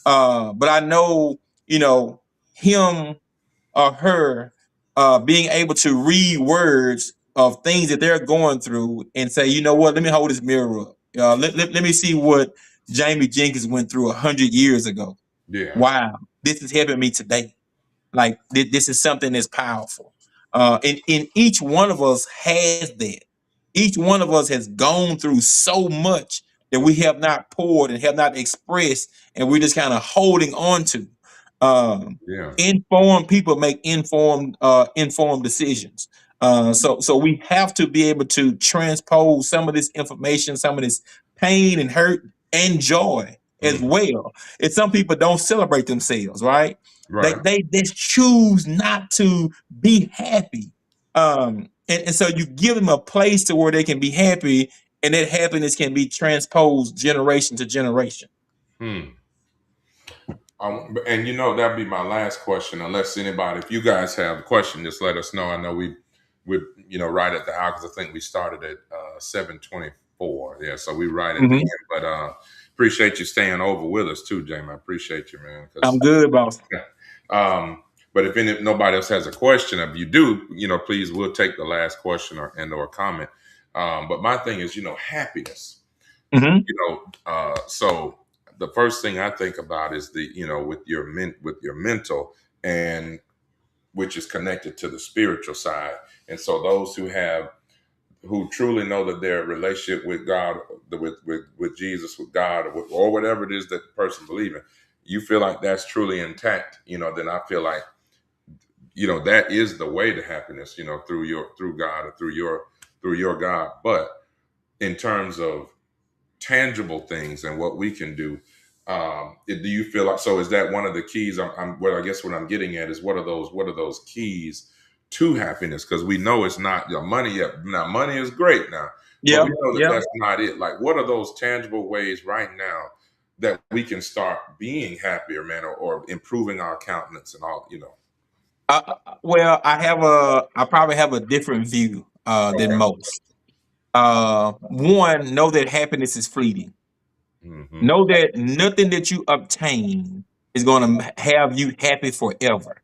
But I know, him or her being able to read words of things that they're going through and say, you know what, let me hold this mirror up. Let me see what JAMEY Jenkins went through 100 years ago. Yeah. Wow, this is helping me today. Like this is something that's powerful. And each one of us has that. Each one of us has gone through so much that we have not poured and have not expressed, and we're just kind of holding on to. Um, Yeah. Informed people make informed decisions. So we have to be able to transpose some of this information, some of this pain and hurt and joy as Mm. well. And some people don't celebrate themselves, right? They Right. they just choose not to be happy. And so you give them a place to where they can be happy, and that happiness can be transposed generation to generation. Hmm. And that'd be my last question. Unless anybody, if you guys have a question, just let us know. I know we're right at the hour because I think we started at 7:24. Yeah, so we right at the Mhm. end. But appreciate you staying over with us too, Jamie. I appreciate you, man. I'm Because good, boss. but if nobody else has a question, if you do, please we'll take the last question or comment. But my thing is, happiness. Hmm. So the first thing I think about is with your mental, and which is connected to the spiritual side. And so those who truly know that their relationship with God, with Jesus, with God, or whatever it is that the person believes in, you feel like that's truly intact, then I feel like that is the way to happiness, through God, or through your God. But in terms of tangible things and what we can do, do you feel like, so is that one of the keys? I guess what I'm getting at is what are those keys to happiness? Because we know it's not money yet. Now money is great now, but Yeah, we know that yeah. that's not it. Like, what are those tangible ways right now that we can start being happier, man, or improving our countenance and all? Well, I probably have a different view than Okay. most. One, know that happiness is fleeting. Hmm. Know that nothing that you obtain is going to have you happy forever.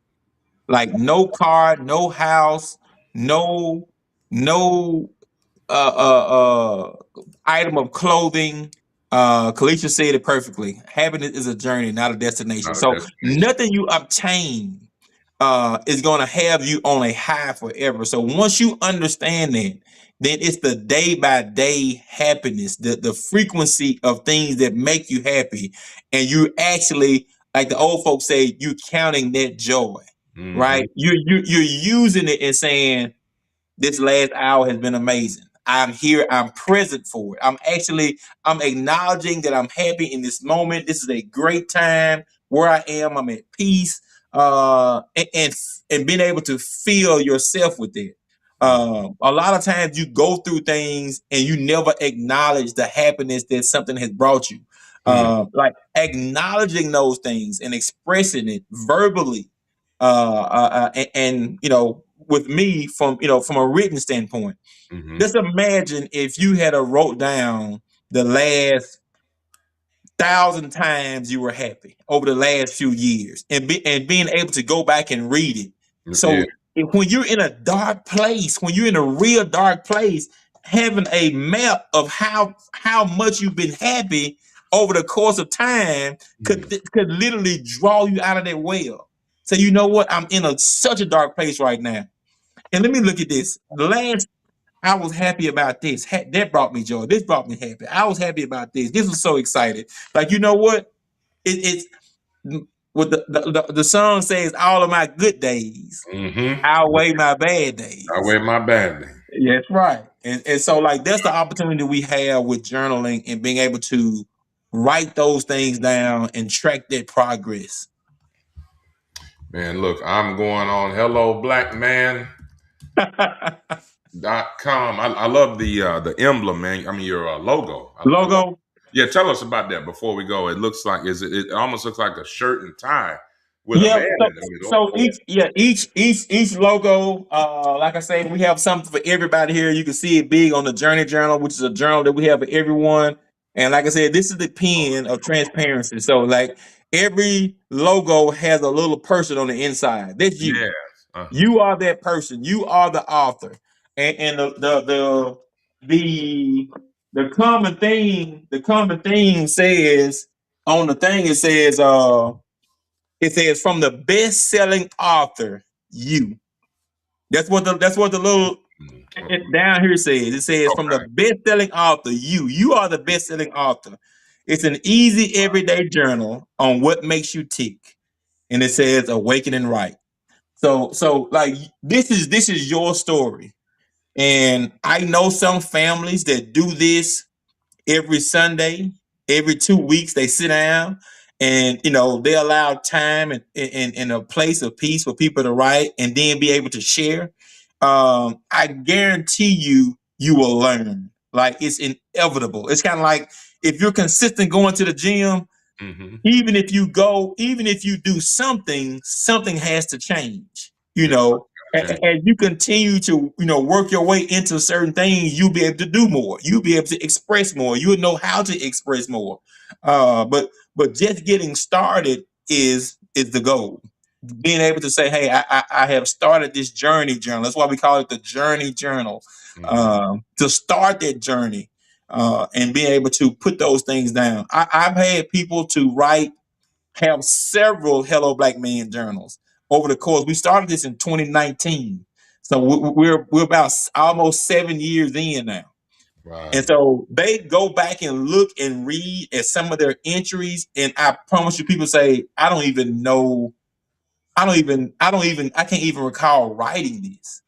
Like no car, no house, no uh, uh, item of clothing. Kalisha said it perfectly. Happiness is a journey, not a destination. Not a So destination. nothing you obtain is going to have you on a high forever. So once you understand that, then it's the day by day happiness, the frequency of things that make you happy, and you actually, like the old folks say, you counting that joy, Mm-hmm. right? You're using it and saying, this last hour has been amazing. I'm here. I'm present for it. I'm acknowledging that I'm happy in this moment. This is a great time where I am. I'm at peace. And being able to feel yourself with it. A lot of times you go through things and you never acknowledge the happiness that something has brought you. Mm-hmm. Like acknowledging those things and expressing it verbally and with me from a written standpoint, Mm-hmm. just imagine if you had a wrote down the last 1,000 times you were happy over the last few years and being able to go back and read it. Yeah. So when you're in a dark place, when you're in a real dark place, having a map of how much you've been happy over the course of time could literally draw you out of that well. So you know what? I'm in such a dark place right now. And let me look at this. The last I was happy about this. That brought me joy. This brought me happy. I was happy about this. This was so excited. Like, you know what? It's what the song says, all of my good days Mm-hmm. outweigh my bad I days. wear my bad name. Yeah, that's right. And so like that's the opportunity we have with journaling and being able to write those things down and track that progress. Man, look, I'm going on Hello Blackman. .com. I love the emblem, man. I mean your logo. I love. Logo. Yeah, tell us about that before we go. It looks like it almost looks like a shirt and tie with a Yeah, man so, in the middle. so each logo, like I say, we have something for everybody here. You can see it big on the Journey Journal, which is a journal that we have for everyone. And like I said, this is the pen of transparency. So like every logo has a little person on the inside. That's you. Yes. Uh-huh. You are that person. You are the author. And the the common thing says on the thing it says from the best-selling author, you. That's what the little Mhm. down here says. It says from the Okay. best-selling author, you. You are the best-selling author. It's an easy everyday journal on what makes you tick. And it says awakening right. So like this is your story. And I know some families that do this every Sunday, every 2 weeks, they sit down and they allow time and a place of peace for people to write and then be able to share. I guarantee you will learn. Like it's inevitable. It's kind of like if you're consistent going to the gym, Mm-hmm. even if you do something, something has to change. Yeah. Okay. As you continue to work your way into certain things, you'll be able to do more. You'll be able to express more. You'll know how to express more. But just getting started is the goal. Being able to say, "Hey, I have started this journey journal." That's why we call it the Journey Journal. Mm-hmm. To start that journey and being able to put those things down. I've had people to have several Hello Blackman journals over the course. We started this in 2019, so we're about almost 7 years in now. And Right. so they go back and look and read at some of their entries, and I promise you, people say, "I don't even know. I can't even recall writing this."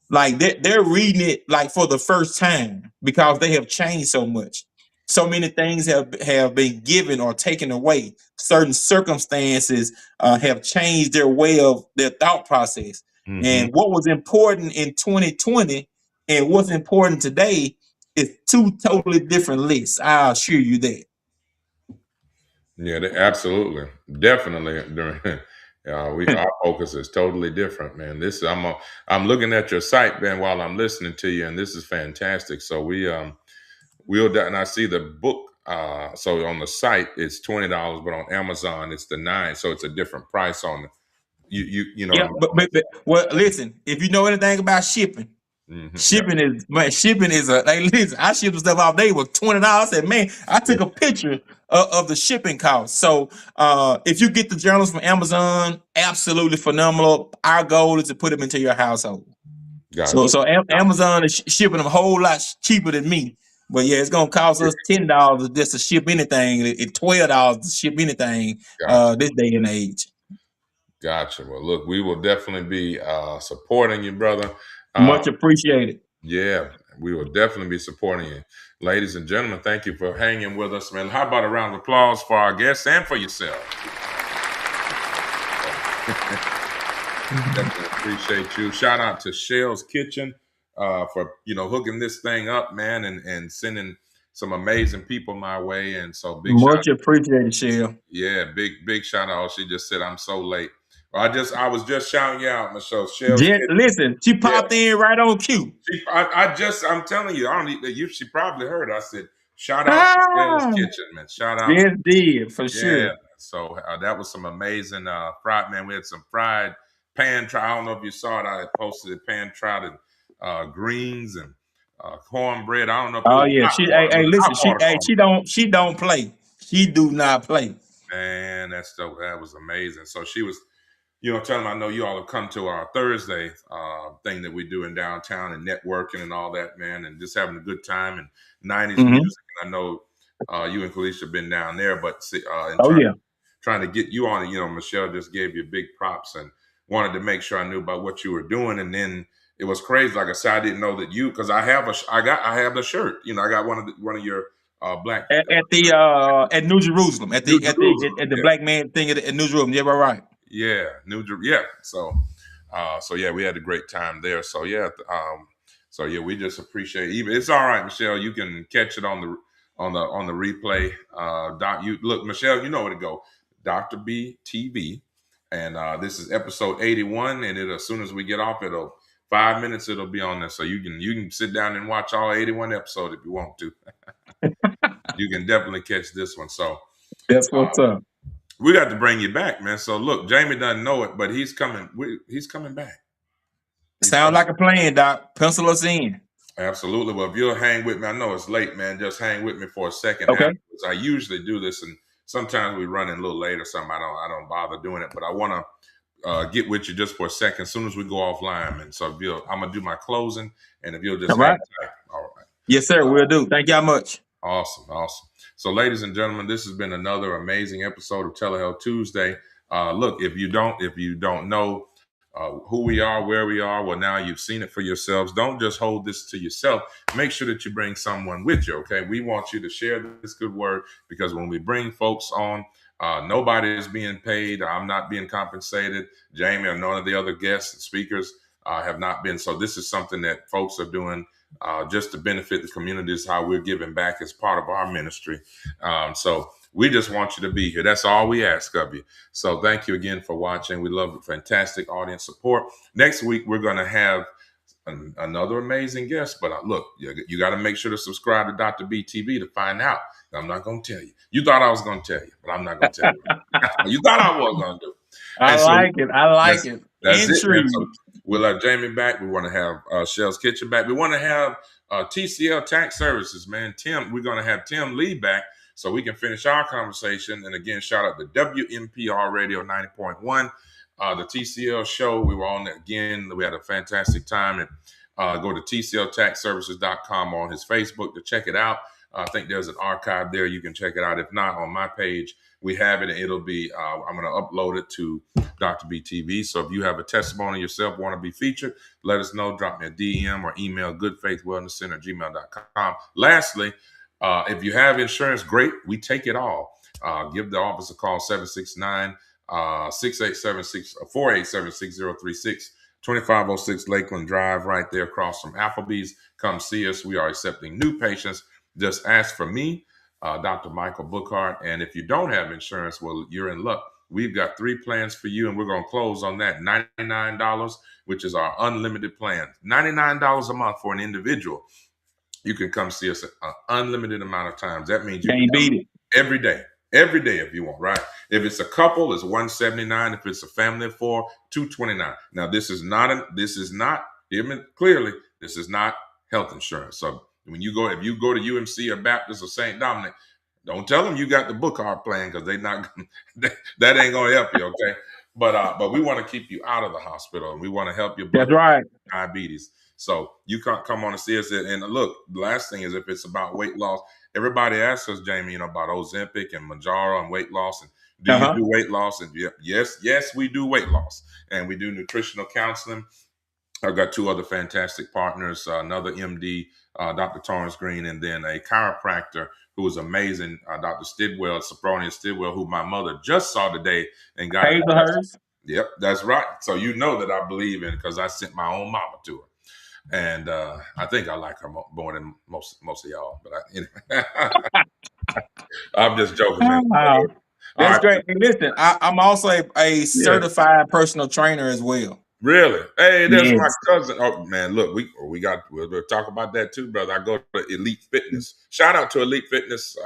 Like they're reading it like for the first time because they have changed so much. So many things have been given or taken away. Certain circumstances have changed their way of their thought process. Mm-hmm. And what was important in 2020 and what's important today is two totally different lists. I'll assure you that. Yeah, absolutely, definitely. We our focus is totally different, man. I'm looking at your site, man, while I'm listening to you, and this is fantastic. So and I see the book. So on the site it's $20, but on Amazon it's the 9. So it's a different price on the, you know what Yeah, I'm. but well, listen, if you know anything about shipping, Shipping is, man, shipping is a, like, listen, I shipped stuff all day was $20. I said, man, I took a picture of the shipping cost. So if you get the journals from Amazon, absolutely phenomenal. Our goal is to put them into your household. Gotcha. So Amazon is shipping them a whole lot cheaper than me. But yeah, it's gonna cost us $10 just to ship anything. It's $12 to ship anything Gotcha. this day and age. Gotcha. Well, look, we will definitely be supporting you, brother. Much appreciated. Yeah, we will definitely be supporting you. Ladies and gentlemen, thank you for hanging with us, man. How about a round of applause for our guests and for yourself? Definitely appreciate you. Shout out to Shell's Kitchen for hooking this thing up, man, and sending some amazing people my way. And so Much appreciated, Shell. yeah, big shout out. She just said I'm so late. I was just shouting you out, Michelle. Shell's Kitchen. Listen, she popped in right on cue. I'm telling you, I don't need you. She probably heard. I said, shout out to Shell's Kitchen, man. Shout out. Yes, did for sure. So that was some amazing fried, man. We had some fried pan trout. I don't know if you saw it. I had posted it, pan trout and greens and cornbread. I don't know. Oh yeah, she don't play. She do not play. Man, that was amazing. So she was, telling them, I know you all have come to our Thursday thing that we do in downtown and networking and all that, man, and just having a good time and 90s music. And I know you and Kalisha have been down there, but trying to get you on, Michelle just gave you big props and wanted to make sure I knew about what you were doing. And then it was crazy. Like I said, I didn't know that because I have the shirt. I got one of your black at New Jerusalem at the black man thing at New Jerusalem. Yeah, right. Yeah, yeah. So yeah, we had a great time there. So yeah, we just appreciate it. It's all right, Michelle. You can catch it on the replay. Look, Michelle, you know where to go. Dr. B TV, and this is episode 81. And as soon as we get off, 5 minutes, it'll be on there. So you can sit down and watch all 81 episodes if you want to. You can definitely catch this one. So that's what's up. We got to bring you back, man. So look, Jamie doesn't know it, but he's coming. He's coming back. Sounds like a plan, Doc. Pencil us in. Absolutely. Well, if you'll hang with me, I know it's late, man. Just hang with me for a second. Okay. I usually do this, and sometimes we run in a little late or something. I don't bother doing it, but I want to get with you just for a second as soon as we go offline. And so I'm gonna do my closing, and if you'll just all right. Yes, sir. We'll do. Thank y'all much. Awesome. So, ladies and gentlemen, this has been another amazing episode of Telehealth Tuesday. Look, if you don't know who we are, where we are, well, now you've seen it for yourselves. Don't just hold this to yourself. Make sure that you bring someone with you, okay? We want you to share this good word because when we bring folks on, nobody is being paid. I'm not being compensated. Jamie or none of the other guests and speakers have not been. So this is something that folks are doing just to benefit the community. Is how we're giving back as part of our ministry. So we just want you to be here. That's all we ask of you. So thank you again for watching. We love the fantastic audience support. Next week, we're going to have another amazing guest. But look, you got to make sure to subscribe to Dr. B TV to find out. I'm not going to tell you. You thought I was going to tell you, but I'm not going to tell you. You thought I was going to do. I like it. That's it. So we'll have Jamie back. We want to have Shell's Kitchen back. We want to have TCL Tax Services, man. We're going to have Tim Lee back so we can finish our conversation. And again, shout out to WMPR Radio 90.1, the TCL show. We were on it again. We had a fantastic time. And go to TCLTaxServices.com on his Facebook to check it out. I think there's an archive there. You can check it out. If not, on my page, we have it, and it'll be, I'm going to upload it to Dr. B TV. So if you have a testimony yourself, want to be featured, let us know. Drop me a DM or email goodfaithwellnesscenter@gmail.com. Lastly, if you have insurance, great. We take it all. Give the office a call, 769-487-6036, 2506 Lakeland Drive, right there across from Applebee's. Come see us. We are accepting new patients. Just ask for me, Dr. Michael Bookhardt. And if you don't have insurance, well, you're in luck. We've got 3 plans for you, and we're going to close on that. $99, which is our unlimited plan. $99 a month for an individual. You can come see us an unlimited amount of times. That means you can beat it every day if you want, right? If it's a couple, it's $179. If it's a family of 4, $229. Now, this is not hear me clearly, this is not health insurance. So when you go, if you go to UMC or Baptist or St. Dominic, don't tell them you got the Bookhardt plan, because they not that ain't gonna help you, okay? But we want to keep you out of the hospital, and we want to help your That's brother right. with diabetes. So you can't come on and see us. And look, the last thing is, if it's about weight loss, everybody asks us, Jamie, about Ozempic and Mounjaro and weight loss, and do you do weight loss? And yes, we do weight loss, and we do nutritional counseling. I've got two other fantastic partners, another MD, Dr. Torrance Green, and then a chiropractor who is amazing, Dr. Stidwell, Sophronia Stidwell, who my mother just saw today and got it. Yep, that's right. So you know that I believe in, because I sent my own mama to her. And I think I like her more than most of y'all. But anyway, I'm just joking, man. Wow. That's All right. great. And listen, I'm also a certified personal trainer as well. Really? Hey, there's my Yes. cousin. Oh man, look, we'll talk about that too, brother. I go to Elite Fitness. Shout out to Elite Fitness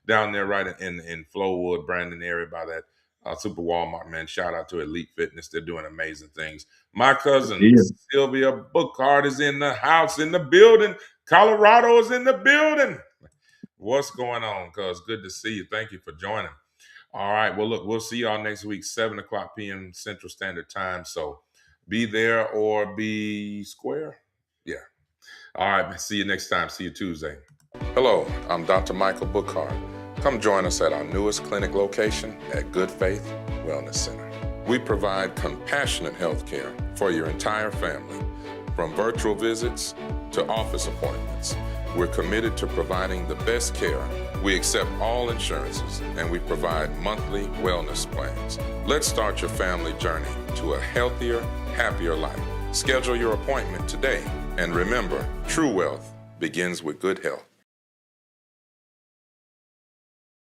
down there, right in Flowood, Brandon area, by that Super Walmart, man. Shout out to Elite Fitness. They're doing amazing things. My cousin Sylvia Bookhardt is in the house, in the building. Colorado is in the building. What's going on, cuz? Good to see you. Thank you for joining. All right. Well, look, we'll see y'all next week, 7:00 p.m. Central Standard Time. So be there or be square. Yeah. All right. See you next time. See you Tuesday. Hello, I'm Dr. Michael Bookhardt. Come join us at our newest clinic location at Good Faith Wellness Center. We provide compassionate health care for your entire family, from virtual visits to office appointments. We're committed to providing the best care. We accept all insurances, and we provide monthly wellness plans. Let's start your family journey to a healthier, happier life. Schedule your appointment today. And remember, true wealth begins with good health.